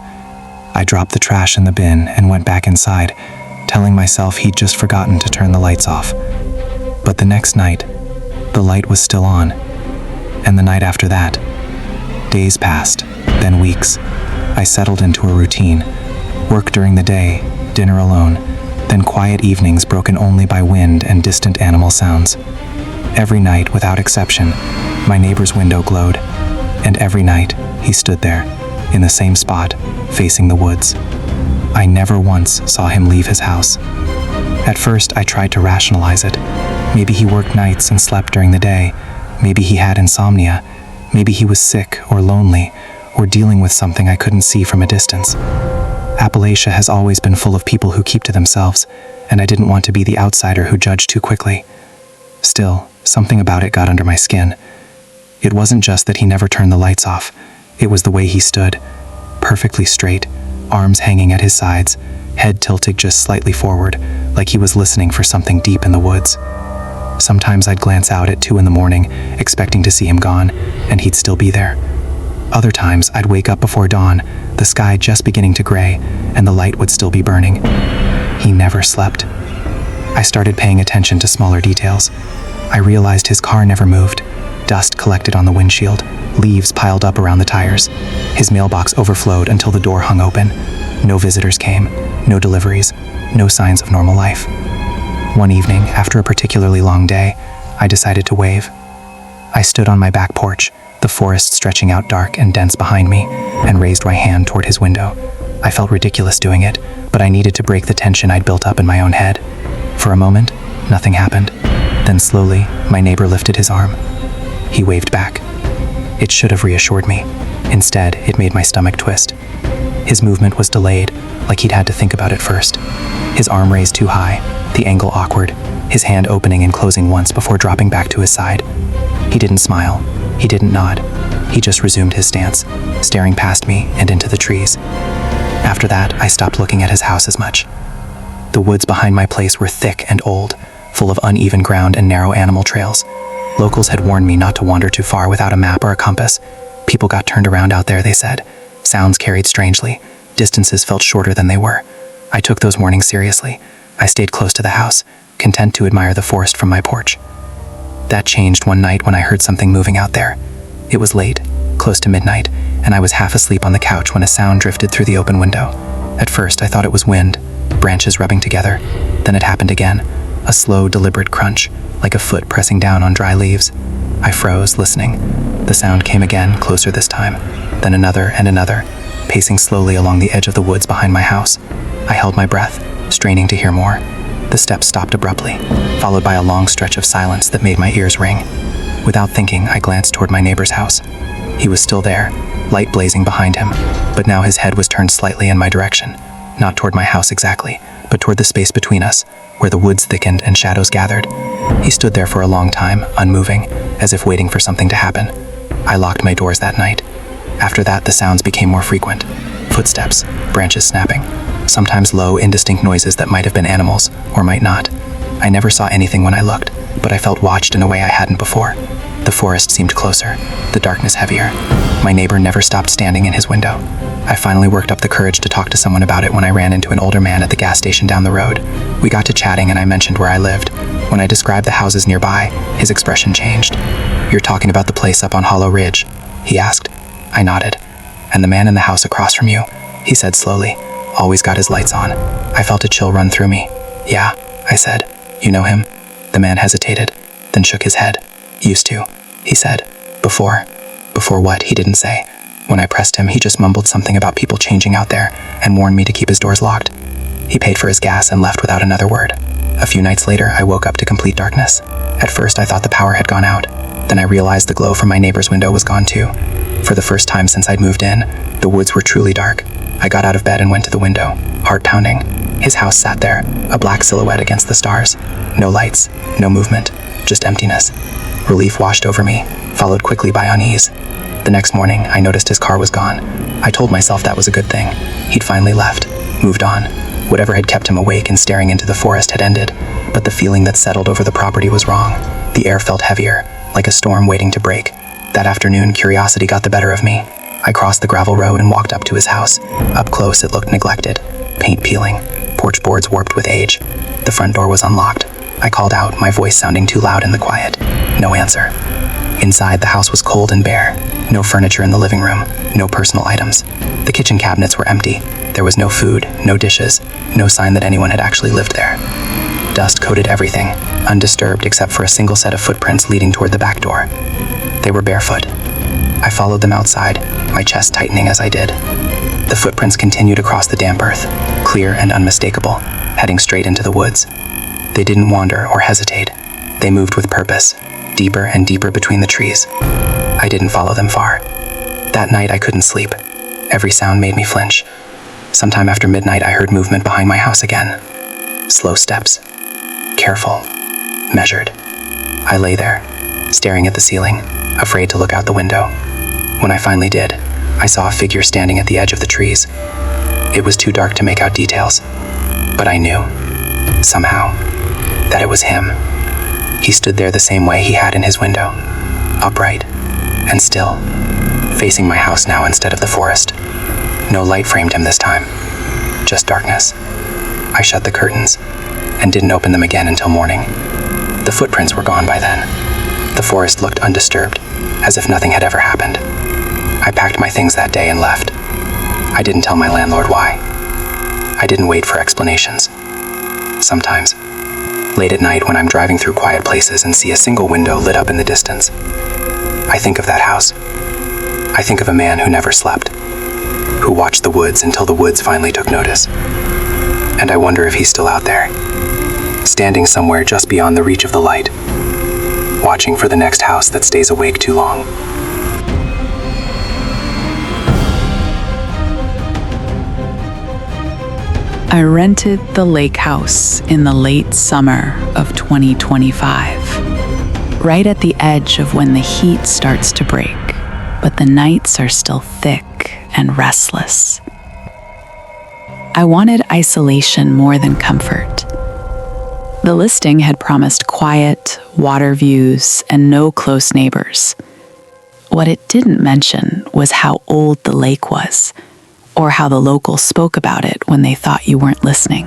I dropped the trash in the bin and went back inside, telling myself he'd just forgotten to turn the lights off. But the next night, the light was still on, and the night after that. Days passed, then weeks. I settled into a routine. Work during the day, dinner alone, then quiet evenings broken only by wind and distant animal sounds. Every night, without exception, my neighbor's window glowed, and every night he stood there, in the same spot, facing the woods. I never once saw him leave his house. At first, I tried to rationalize it. Maybe he worked nights and slept during the day. Maybe he had insomnia. Maybe he was sick or lonely, or dealing with something I couldn't see from a distance. Appalachia has always been full of people who keep to themselves, and I didn't want to be the outsider who judged too quickly. Still, something about it got under my skin. It wasn't just that he never turned the lights off. It was the way he stood, perfectly straight, arms hanging at his sides, head tilted just slightly forward, like he was listening for something deep in the woods. Sometimes I'd glance out at 2 a.m, expecting to see him gone, and he'd still be there. Other times, I'd wake up before dawn, the sky just beginning to gray, and the light would still be burning. He never slept. I started paying attention to smaller details. I realized his car never moved. Dust collected on the windshield, leaves piled up around the tires. His mailbox overflowed until the door hung open. No visitors came, no deliveries, no signs of normal life. One evening, after a particularly long day, I decided to wave. I stood on my back porch, the forest stretching out dark and dense behind me, and raised my hand toward his window. I felt ridiculous doing it, but I needed to break the tension I'd built up in my own head. For a moment, nothing happened. Then slowly, my neighbor lifted his arm. He waved back. It should have reassured me. Instead, it made my stomach twist. His movement was delayed, like he'd had to think about it first. His arm raised too high, the angle awkward, his hand opening and closing once before dropping back to his side. He didn't smile. He didn't nod. He just resumed his stance, staring past me and into the trees. After that, I stopped looking at his house as much. The woods behind my place were thick and old, full of uneven ground and narrow animal trails. Locals had warned me not to wander too far without a map or a compass. People got turned around out there, they said. Sounds carried strangely. Distances felt shorter than they were. I took those warnings seriously. I stayed close to the house, content to admire the forest from my porch. That changed one night when I heard something moving out there. It was late, close to midnight, and I was half asleep on the couch when a sound drifted through the open window. At first, I thought it was wind, branches rubbing together. Then it happened again, a slow, deliberate crunch, like a foot pressing down on dry leaves. I froze, listening. The sound came again, closer this time, then another and another, pacing slowly along the edge of the woods behind my house. I held my breath, straining to hear more. The steps stopped abruptly, followed by a long stretch of silence that made my ears ring. Without thinking, I glanced toward my neighbor's house. He was still there, light blazing behind him, but now his head was turned slightly in my direction, not toward my house exactly, but toward the space between us, where the woods thickened and shadows gathered. He stood there for a long time, unmoving, as if waiting for something to happen. I locked my doors that night. After that, the sounds became more frequent. Footsteps, branches snapping, sometimes low, indistinct noises that might have been animals, or might not. I never saw anything when I looked, but I felt watched in a way I hadn't before. The forest seemed closer, the darkness heavier. My neighbor never stopped standing in his window. I finally worked up the courage to talk to someone about it when I ran into an older man at the gas station down the road. We got to chatting and I mentioned where I lived. When I described the houses nearby, his expression changed. "You're talking about the place up on Hollow Ridge?" he asked. I nodded. "And the man in the house across from you?" he said slowly. "Always got his lights on." I felt a chill run through me. "Yeah," I said. "You know him?" The man hesitated, then shook his head. "Used to," he said. "Before." Before what, he didn't say. When I pressed him, he just mumbled something about people changing out there and warned me to keep his doors locked. He paid for his gas and left without another word. A few nights later, I woke up to complete darkness. At first, I thought the power had gone out. Then I realized the glow from my neighbor's window was gone too. For the first time since I'd moved in, the woods were truly dark. I got out of bed and went to the window, heart pounding. His house sat there, a black silhouette against the stars. No lights, no movement, just emptiness. Relief washed over me, followed quickly by unease. The next morning, I noticed his car was gone. I told myself that was a good thing. He'd finally left, moved on. Whatever had kept him awake and staring into the forest had ended, but the feeling that settled over the property was wrong. The air felt heavier, like a storm waiting to break. That afternoon, curiosity got the better of me. I crossed the gravel road and walked up to his house. Up close, it looked neglected. Paint peeling, porch boards warped with age. The front door was unlocked. I called out, my voice sounding too loud in the quiet. No answer. Inside, the house was cold and bare. No furniture in the living room, no personal items. The kitchen cabinets were empty. There was no food, no dishes, no sign that anyone had actually lived there. Dust coated everything, undisturbed except for a single set of footprints leading toward the back door. They were barefoot. I followed them outside, my chest tightening as I did. The footprints continued across the damp earth, clear and unmistakable, heading straight into the woods. They didn't wander or hesitate. They moved with purpose, deeper and deeper between the trees. I didn't follow them far. That night I couldn't sleep. Every sound made me flinch. Sometime after midnight I heard movement behind my house again. Slow steps. Careful. Measured. I lay there, staring at the ceiling, afraid to look out the window. When I finally did, I saw a figure standing at the edge of the trees. It was too dark to make out details, but I knew, somehow, that it was him. He stood there the same way he had in his window, upright and still, facing my house now instead of the forest. No light framed him this time, just darkness. I shut the curtains and didn't open them again until morning. The footprints were gone by then. The forest looked undisturbed, as if nothing had ever happened. I packed my things that day and left. I didn't tell my landlord why. I didn't wait for explanations. Sometimes, late at night when I'm driving through quiet places and see a single window lit up in the distance, I think of that house. I think of a man who never slept, who watched the woods until the woods finally took notice. And I wonder if he's still out there, standing somewhere just beyond the reach of the light, watching for the next house that stays awake too long. I rented the lake house in the late summer of 2025, right at the edge of when the heat starts to break, but the nights are still thick and restless. I wanted isolation more than comfort. The listing had promised quiet, water views, and no close neighbors. What it didn't mention was how old the lake was, or how the locals spoke about it when they thought you weren't listening.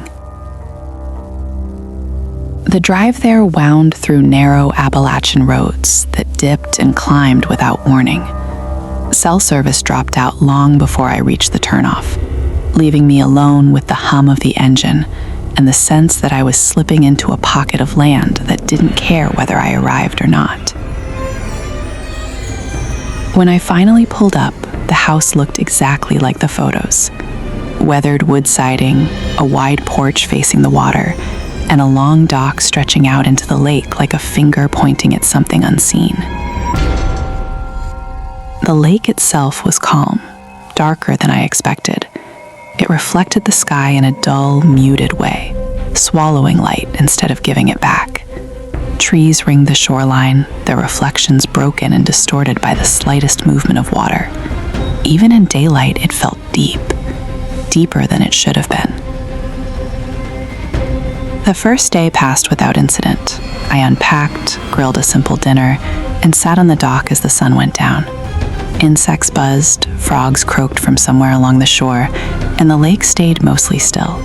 The drive there wound through narrow Appalachian roads that dipped and climbed without warning. Cell service dropped out long before I reached the turnoff, leaving me alone with the hum of the engine and the sense that I was slipping into a pocket of land that didn't care whether I arrived or not. When I finally pulled up, the house looked exactly like the photos. Weathered wood siding, a wide porch facing the water, and a long dock stretching out into the lake like a finger pointing at something unseen. The lake itself was calm, darker than I expected. It reflected the sky in a dull, muted way, swallowing light instead of giving it back. Trees ringed the shoreline, their reflections broken and distorted by the slightest movement of water. Even in daylight, it felt deep, deeper than it should have been. The first day passed without incident. I unpacked, grilled a simple dinner, and sat on the dock as the sun went down. Insects buzzed, frogs croaked from somewhere along the shore, and the lake stayed mostly still.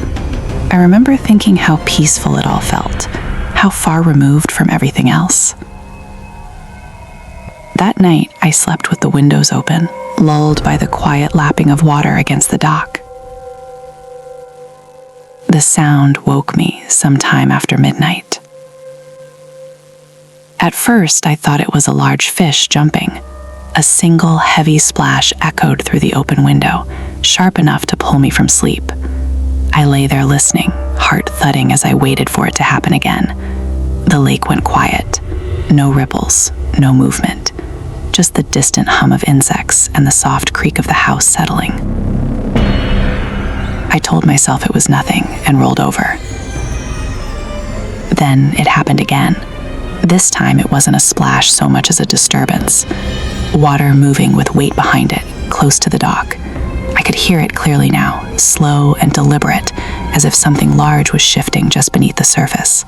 I remember thinking how peaceful it all felt, how far removed from everything else. That night, I slept with the windows open, lulled by the quiet lapping of water against the dock. The sound woke me sometime after midnight. At first, I thought it was a large fish jumping. A single heavy splash echoed through the open window, sharp enough to pull me from sleep. I lay there listening, heart thudding as I waited for it to happen again. The lake went quiet. No ripples, no movement. Just the distant hum of insects and the soft creak of the house settling. I told myself it was nothing and rolled over. Then it happened again. This time it wasn't a splash so much as a disturbance. Water moving with weight behind it, close to the dock. I could hear it clearly now, slow and deliberate, as if something large was shifting just beneath the surface.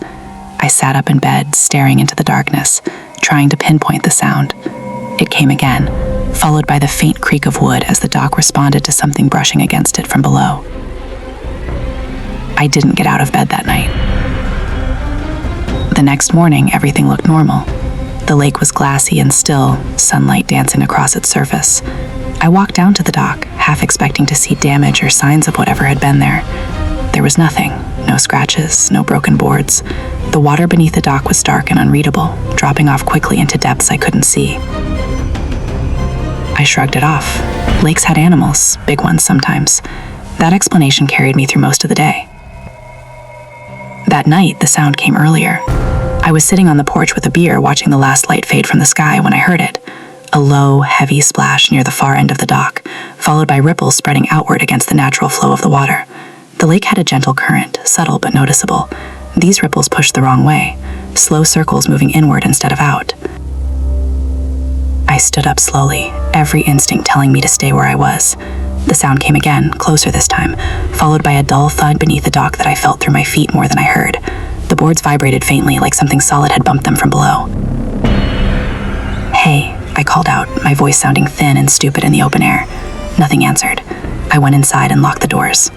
I sat up in bed, staring into the darkness, trying to pinpoint the sound. It came again, followed by the faint creak of wood as the dock responded to something brushing against it from below. I didn't get out of bed that night. The next morning, everything looked normal. The lake was glassy and still, sunlight dancing across its surface. I walked down to the dock, half expecting to see damage or signs of whatever had been there. There was nothing, no scratches, no broken boards. The water beneath the dock was dark and unreadable, dropping off quickly into depths I couldn't see. I shrugged it off. Lakes had animals, big ones sometimes. That explanation carried me through most of the day. That night, the sound came earlier. I was sitting on the porch with a beer watching the last light fade from the sky when I heard it. A low, heavy splash near the far end of the dock, followed by ripples spreading outward against the natural flow of the water. The lake had a gentle current, subtle but noticeable. These ripples pushed the wrong way, slow circles moving inward instead of out. I stood up slowly, every instinct telling me to stay where I was. The sound came again, closer this time, followed by a dull thud beneath the dock that I felt through my feet more than I heard. The boards vibrated faintly, like something solid had bumped them from below. "Hey," I called out, my voice sounding thin and stupid in the open air. Nothing answered. I went inside and locked the doors.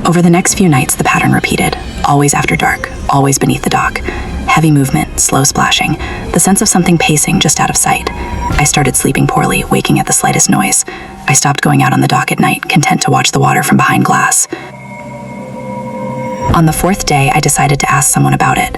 Over the next few nights, the pattern repeated, always after dark, always beneath the dock. Heavy movement, slow splashing, the sense of something pacing just out of sight. I started sleeping poorly, waking at the slightest noise. I stopped going out on the dock at night, content to watch the water from behind glass. On the fourth day, I decided to ask someone about it.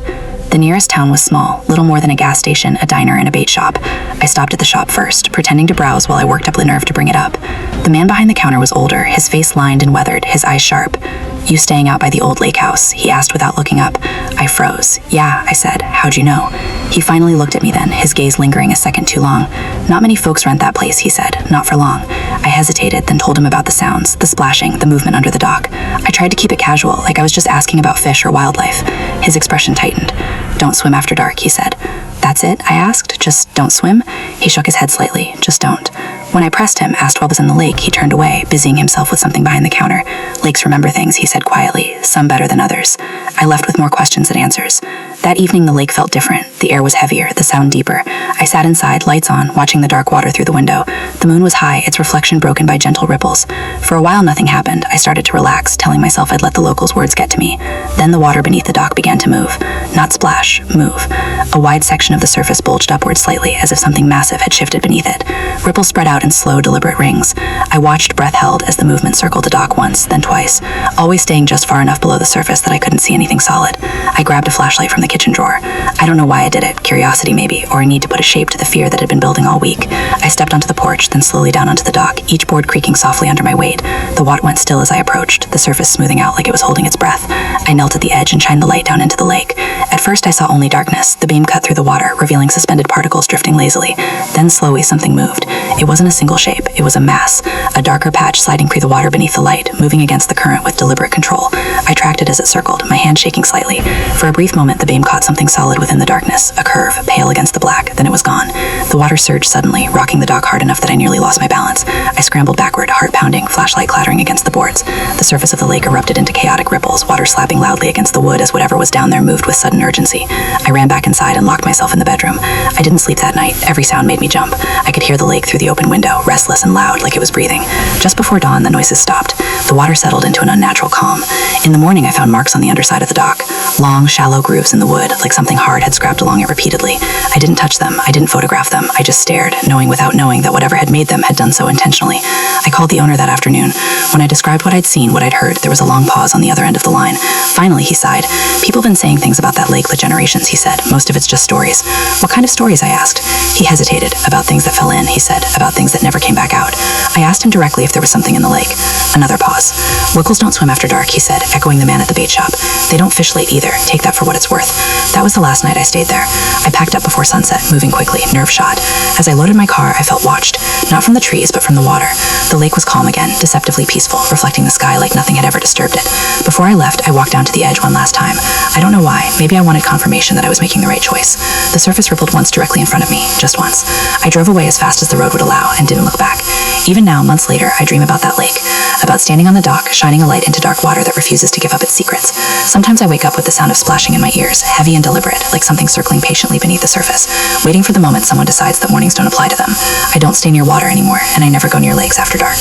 The nearest town was small, little more than a gas station, a diner, and a bait shop. I stopped at the shop first, pretending to browse while I worked up the nerve to bring it up. The man behind the counter was older, his face lined and weathered, his eyes sharp. "You staying out by the old lake house?" he asked without looking up. I froze. "Yeah," I said. "How'd you know?" He finally looked at me then, his gaze lingering a second too long. "Not many folks rent that place," he said. "Not for long." I hesitated, then told him about the sounds, the splashing, the movement under the dock. I tried to keep it casual, like I was just asking about fish or wildlife. His expression tightened. "Don't swim after dark," he said. "That's it?" I asked. "Just don't swim?" He shook his head slightly. "Just don't." When I pressed him, asked what was in the lake, he turned away, busying himself with something behind the counter. "Lakes remember things," he said quietly, "some better than others." I left with more questions than answers. That evening, the lake felt different. The air was heavier, the sound deeper. I sat inside, lights on, watching the dark water through the window. The moon was high, its reflection broken by gentle ripples. For a while, nothing happened. I started to relax, telling myself I'd let the locals' words get to me. Then the water beneath the dock began to move. Not splash, move. A wide section of the surface bulged upward slightly, as if something massive had shifted beneath it. Ripples spread out in slow, deliberate rings. I watched, breath held, as the movement circled the dock once, then twice, always staying just far enough below the surface that I couldn't see anything solid. I grabbed a flashlight from the kitchen drawer. I don't know why I did it, curiosity maybe, or a need to put a shape to the fear that had been building all week. I stepped onto the porch, then slowly down onto the dock, each board creaking softly under my weight. The water went still as I approached, the surface smoothing out like it was holding its breath. I knelt at the edge and shined the light down into the lake. At first I saw only darkness. The beam cut through the water, revealing suspended particles drifting lazily. Then slowly something moved. It wasn't a single shape, it was a mass, a darker patch sliding through the water beneath the light, moving against the current with deliberate control. I tracked it as it circled, my hand shaking slightly. For a brief moment, the beam caught something solid within the darkness, a curve, pale against the black, then it was gone. The water surged suddenly, rocking the dock hard enough that I nearly lost my balance. I scrambled backward, heart pounding, flashlight clattering against the boards. The surface of the lake erupted into chaotic ripples, water slapping loudly against the wood as whatever was down there moved with sudden urgency. I ran back inside and locked myself in the bedroom. I didn't sleep that night. Every sound made me jump. I could hear the lake through the open window, restless and loud, like it was breathing. Just before dawn, the noises stopped. The water settled into an unnatural calm. In the morning, I found marks on the underside of the dock. Long, shallow grooves in the wood, like something hard had scrapped along it repeatedly. I didn't touch them. I didn't photograph them. I just stared, knowing without knowing that whatever had made them had done so intentionally. I called the owner that afternoon. When I described what I'd seen, what I'd heard, there was a long pause on the other end of the line. Finally, he sighed. People have been saying things about that lake for generations, he said. Most of it's just stories. What kind of stories, I asked. He hesitated. About things that fell in, he said. About things that never came back out. I asked him directly if there was something in the lake. Another pause. Locals don't swim after dark, he said, echoing the man at the bait shop. They don't fish late either. Take that for what it's worth. That was the last night I stayed there. I packed up before sunset, moving quickly, nerve-shot. As I loaded my car, I felt watched. Not from the trees, but from the water. The lake was calm again, deceptively peaceful, reflecting the sky like nothing had ever disturbed it. Before I left, I walked down to the edge one last time. I don't know why. Maybe I wanted confirmation that I was making the right choice. The surface rippled once directly in front of me, just once. I drove away as fast as the road would allow and didn't look back. Even now, months later, I dream about that lake. About standing on the dock, shining a light into dark water that refuses to give up its secrets. Sometimes I wake up with the sound of splashing in my ears, heavy and deliberate, like something circling patiently beneath the surface, waiting for the moment someone decides that warnings don't apply to them. I don't stay near water anymore, and I never go near lakes after dark.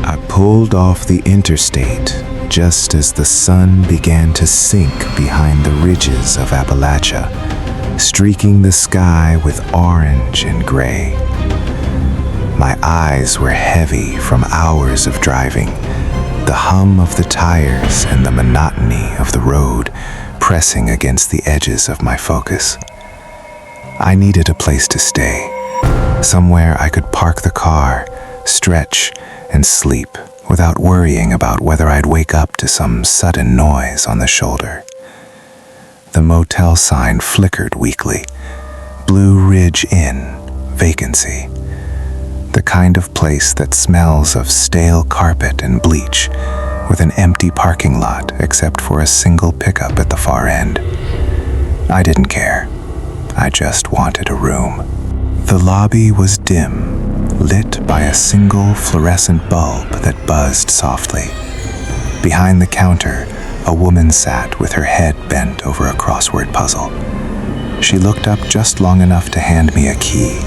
I pulled off the interstate just as the sun began to sink behind the ridges of Appalachia, streaking the sky with orange and gray. My eyes were heavy from hours of driving, the hum of the tires and the monotony of the road pressing against the edges of my focus. I needed a place to stay, somewhere I could park the car, stretch, and sleep without worrying about whether I'd wake up to some sudden noise on the shoulder. The motel sign flickered weakly. Blue Ridge Inn, vacancy. The kind of place that smells of stale carpet and bleach, with an empty parking lot except for a single pickup at the far end. I didn't care. I just wanted a room. The lobby was dim, lit by a single fluorescent bulb that buzzed softly. Behind the counter, a woman sat with her head bent over a crossword puzzle. She looked up just long enough to hand me a key,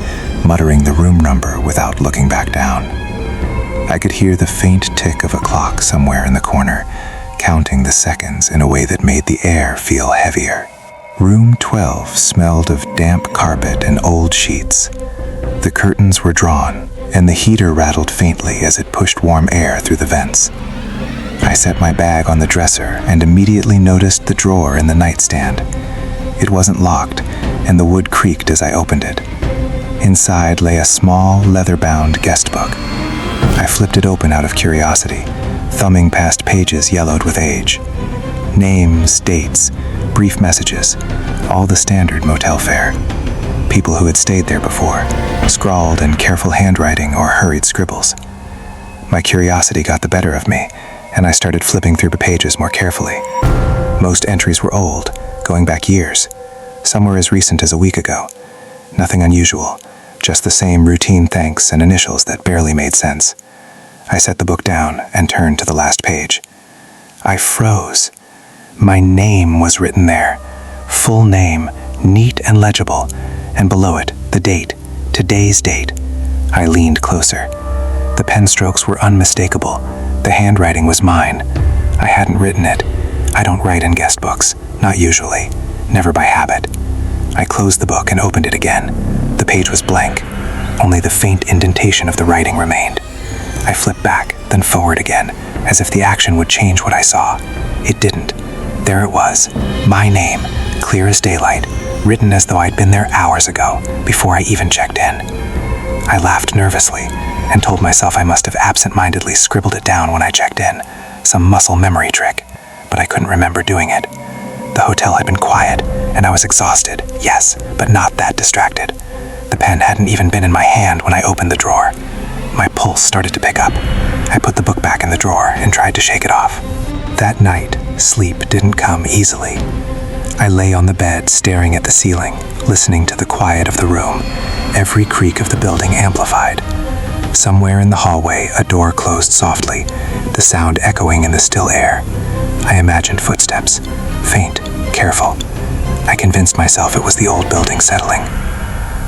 muttering the room number without looking back down. I could hear the faint tick of a clock somewhere in the corner, counting the seconds in a way that made the air feel heavier. Room 12 smelled of damp carpet and old sheets. The curtains were drawn, and the heater rattled faintly as it pushed warm air through the vents. I set my bag on the dresser and immediately noticed the drawer in the nightstand. It wasn't locked, and the wood creaked as I opened it. Inside lay a small, leather-bound guest book. I flipped it open out of curiosity, thumbing past pages yellowed with age. Names, dates, brief messages, all the standard motel fare. People who had stayed there before, scrawled in careful handwriting or hurried scribbles. My curiosity got the better of me, and I started flipping through the pages more carefully. Most entries were old, going back years. Some were as recent as a week ago. Nothing unusual, just the same routine thanks and initials that barely made sense. I set the book down and turned to the last page. I froze. My name was written there. Full name, neat and legible, and below it, the date, today's date. I leaned closer. The pen strokes were unmistakable. The handwriting was mine. I hadn't written it. I don't write in guest books, not usually, never by habit. I closed the book and opened it again. The page was blank. Only the faint indentation of the writing remained. I flipped back, then forward again, as if the action would change what I saw. It didn't. There it was, my name, clear as daylight, written as though I'd been there hours ago, before I even checked in. I laughed nervously and told myself I must have absent-mindedly scribbled it down when I checked in, some muscle memory trick, but I couldn't remember doing it. The hotel had been quiet, and I was exhausted, yes, but not that distracted. The pen hadn't even been in my hand when I opened the drawer. My pulse started to pick up. I put the book back in the drawer and tried to shake it off. That night, sleep didn't come easily. I lay on the bed staring at the ceiling, listening to the quiet of the room, every creak of the building amplified. Somewhere in the hallway, a door closed softly, the sound echoing in the still air. I imagined footsteps, faint, careful. I convinced myself it was the old building settling.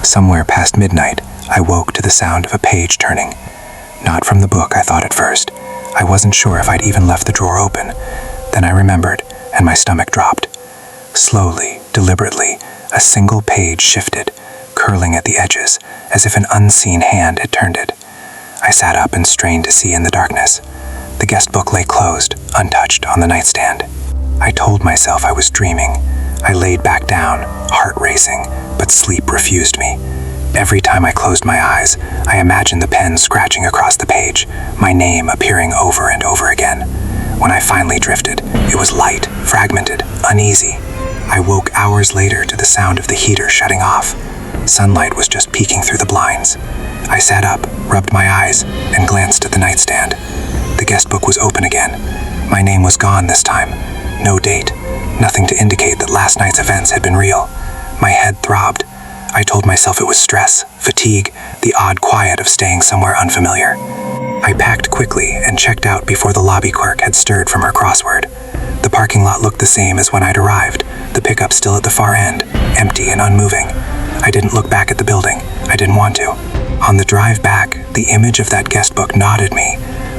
Somewhere past midnight, I woke to the sound of a page turning. Not from the book, I thought at first. I wasn't sure if I'd even left the drawer open. Then I remembered, and my stomach dropped. Slowly, deliberately, a single page shifted, curling at the edges, as if an unseen hand had turned it. I sat up and strained to see in the darkness. The guest book lay closed, untouched, on the nightstand. I told myself I was dreaming. I laid back down, heart racing, but sleep refused me. Every time I closed my eyes, I imagined the pen scratching across the page, my name appearing over and over again. When I finally drifted, it was light, fragmented, uneasy. I woke hours later to the sound of the heater shutting off. Sunlight was just peeking through the blinds. I sat up, rubbed my eyes, and glanced at the nightstand. The guest book was open again. My name was gone this time. No date. Nothing to indicate that last night's events had been real. My head throbbed. I told myself it was stress, fatigue, the odd quiet of staying somewhere unfamiliar. I packed quickly and checked out before the lobby clerk had stirred from her crossword. The parking lot looked the same as when I'd arrived, the pickup still at the far end, empty and unmoving. I didn't look back at the building. I didn't want to. On the drive back, the image of that guest book nodded me.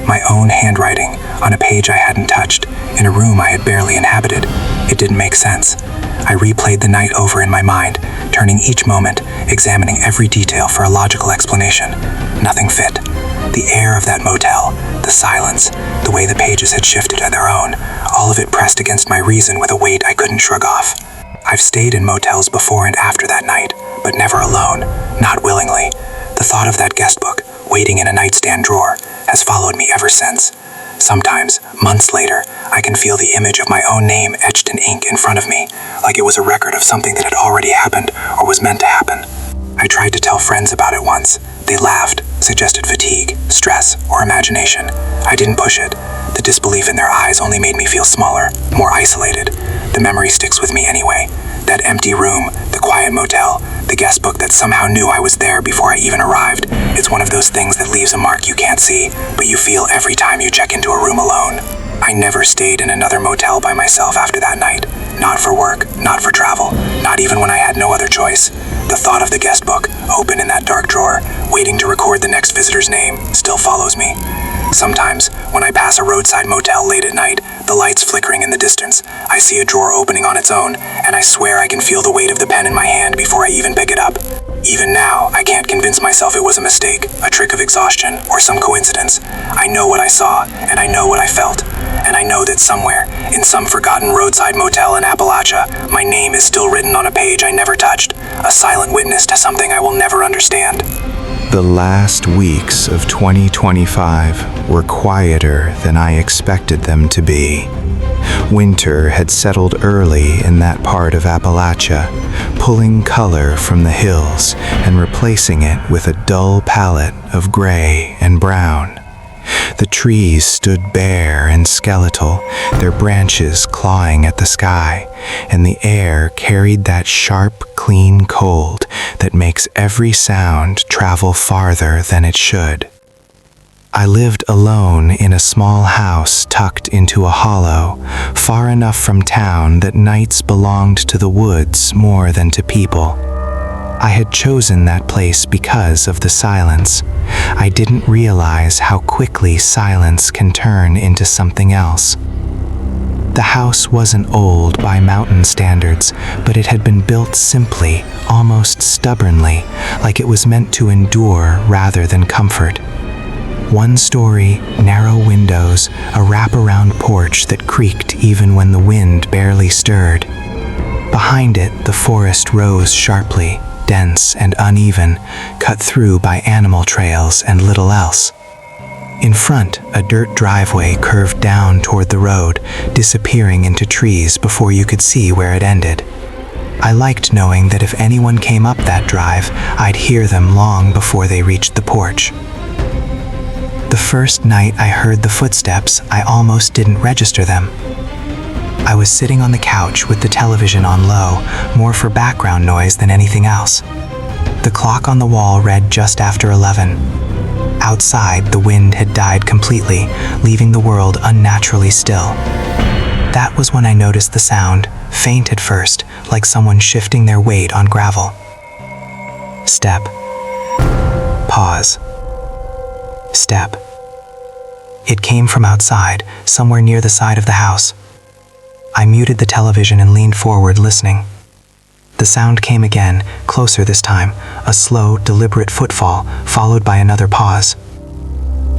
My own handwriting, on a page I hadn't touched, in a room I had barely inhabited. It didn't make sense. I replayed the night over in my mind, turning each moment, examining every detail for a logical explanation. Nothing fit. The air of that motel, the silence, the way the pages had shifted on their own, all of it pressed against my reason with a weight I couldn't shrug off. I've stayed in motels before and after that night, but never alone, not willingly. The thought of that guest book, waiting in a nightstand drawer, has followed me ever since. Sometimes, months later, I can feel the image of my own name etched in ink in front of me, like it was a record of something that had already happened or was meant to happen. I tried to tell friends about it once. They laughed, suggested fatigue, stress, or imagination. I didn't push it. The disbelief in their eyes only made me feel smaller, more isolated. The memory sticks with me anyway. That empty room, the quiet motel, the guest book that somehow knew I was there before I even arrived. It's one of those things that leaves a mark you can't see, but you feel every time you check into a room alone. I never stayed in another motel by myself after that night. Not for work, not for travel, not even when I had no other choice. The thought of the guest book, open in that dark drawer, waiting to record the next visitor's name, still follows me. Sometimes, when I pass a roadside motel late at night, the lights flickering in the distance, I see a drawer opening on its own, and I swear I can feel the weight of the pen in my hand before I even pick it up. Even now, I can't convince myself it was a mistake, a trick of exhaustion, or some coincidence. I know what I saw, and I know what I felt. And I know that somewhere, in some forgotten roadside motel in Appalachia, my name is still written on a page I never touched, a silent witness to something I will never understand. The last weeks of 2025 were quieter than I expected them to be. Winter had settled early in that part of Appalachia, pulling color from the hills and replacing it with a dull palette of gray and brown. The trees stood bare and skeletal, their branches clawing at the sky, and the air carried that sharp, clean cold that makes every sound travel farther than it should. I lived alone in a small house tucked into a hollow, far enough from town that nights belonged to the woods more than to people. I had chosen that place because of the silence. I didn't realize how quickly silence can turn into something else. The house wasn't old by mountain standards, but it had been built simply, almost stubbornly, like it was meant to endure rather than comfort. One story, narrow windows, a wraparound porch that creaked even when the wind barely stirred. Behind it, the forest rose sharply, dense and uneven, cut through by animal trails and little else. In front, a dirt driveway curved down toward the road, disappearing into trees before you could see where it ended. I liked knowing that if anyone came up that drive, I'd hear them long before they reached the porch. The first night I heard the footsteps, I almost didn't register them. I was sitting on the couch with the television on low, more for background noise than anything else. The clock on the wall read just after 11. Outside, the wind had died completely, leaving the world unnaturally still. That was when I noticed the sound, faint at first, like someone shifting their weight on gravel. Step. Pause. Step. It came from outside, somewhere near the side of the house. I muted the television and leaned forward, listening. The sound came again, closer this time, a slow, deliberate footfall, followed by another pause.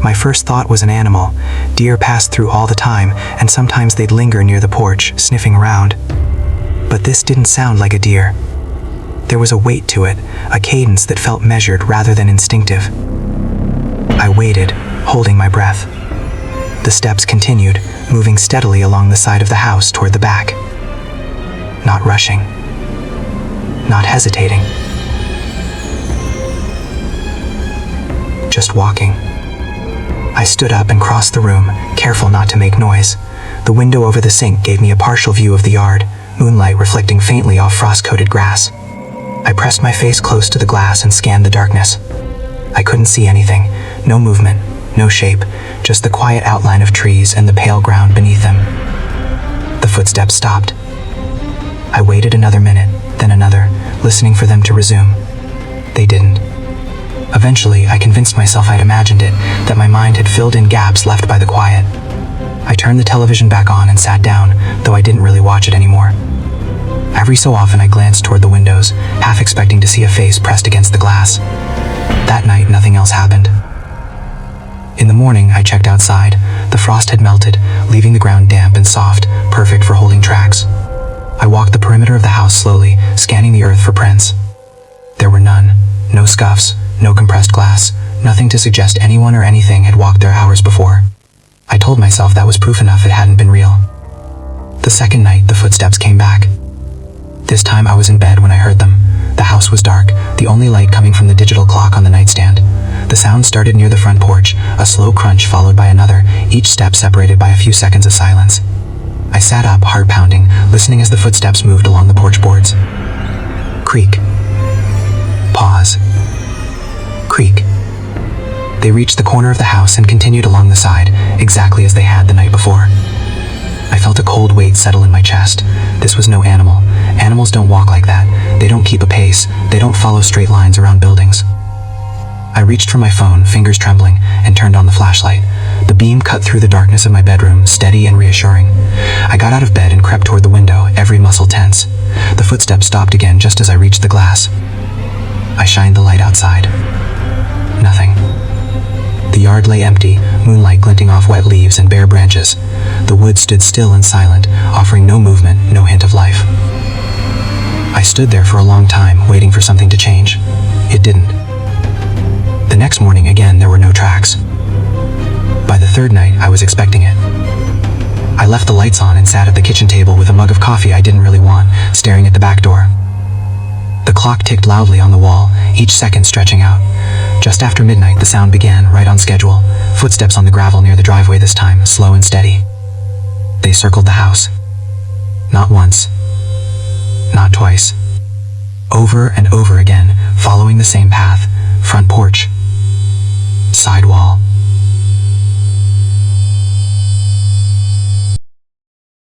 My first thought was an animal. Deer passed through all the time, and sometimes they'd linger near the porch, sniffing around. But this didn't sound like a deer. There was a weight to it, a cadence that felt measured rather than instinctive. I waited, holding my breath. The steps continued, moving steadily along the side of the house toward the back. Not rushing. Not hesitating. Just walking. I stood up and crossed the room, careful not to make noise. The window over the sink gave me a partial view of the yard, moonlight reflecting faintly off frost-coated grass. I pressed my face close to the glass and scanned the darkness. I couldn't see anything. No movement, no shape, just the quiet outline of trees and the pale ground beneath them. The footsteps stopped. I waited another minute, then another, listening for them to resume. They didn't. Eventually, I convinced myself I'd imagined it, that my mind had filled in gaps left by the quiet. I turned the television back on and sat down, though I didn't really watch it anymore. Every so often I glanced toward the windows, half expecting to see a face pressed against the glass. That night, nothing else happened. In the morning, I checked outside. The frost had melted, leaving the ground damp and soft, perfect for holding tracks. I walked the perimeter of the house slowly, scanning the earth for prints. There were none. No scuffs, no compressed glass, nothing to suggest anyone or anything had walked there hours before. I told myself that was proof enough it hadn't been real. The second night, the footsteps came back. This time I was in bed when I heard them. The house was dark, the only light coming from the digital clock on the nightstand. The sound started near the front porch, a slow crunch followed by another, each step separated by a few seconds of silence. I sat up, heart pounding, listening as the footsteps moved along the porch boards. Creak. Pause. Creak. They reached the corner of the house and continued along the side, exactly as they had the night before. I felt a cold weight settle in my chest. This was no animal. Animals don't walk like that. They don't keep a pace. They don't follow straight lines around buildings. I reached for my phone, fingers trembling, and turned on the flashlight. The beam cut through the darkness of my bedroom, steady and reassuring. I got out of bed and crept toward the window, every muscle tense. The footsteps stopped again just as I reached the glass. I shined the light outside. Nothing. The yard lay empty, moonlight glinting off wet leaves and bare branches. The woods stood still and silent, offering no movement, no hint of life. I stood there for a long time, waiting for something to change. It didn't. The next morning, again, there were no tracks. By the third night, I was expecting it. I left the lights on and sat at the kitchen table with a mug of coffee I didn't really want, staring at the back door. The clock ticked loudly on the wall, each second stretching out. Just after midnight, the sound began, right on schedule. Footsteps on the gravel near the driveway this time, slow and steady. They circled the house. Not once. Not twice. Over and over again, following the same path. Front porch. Side wall.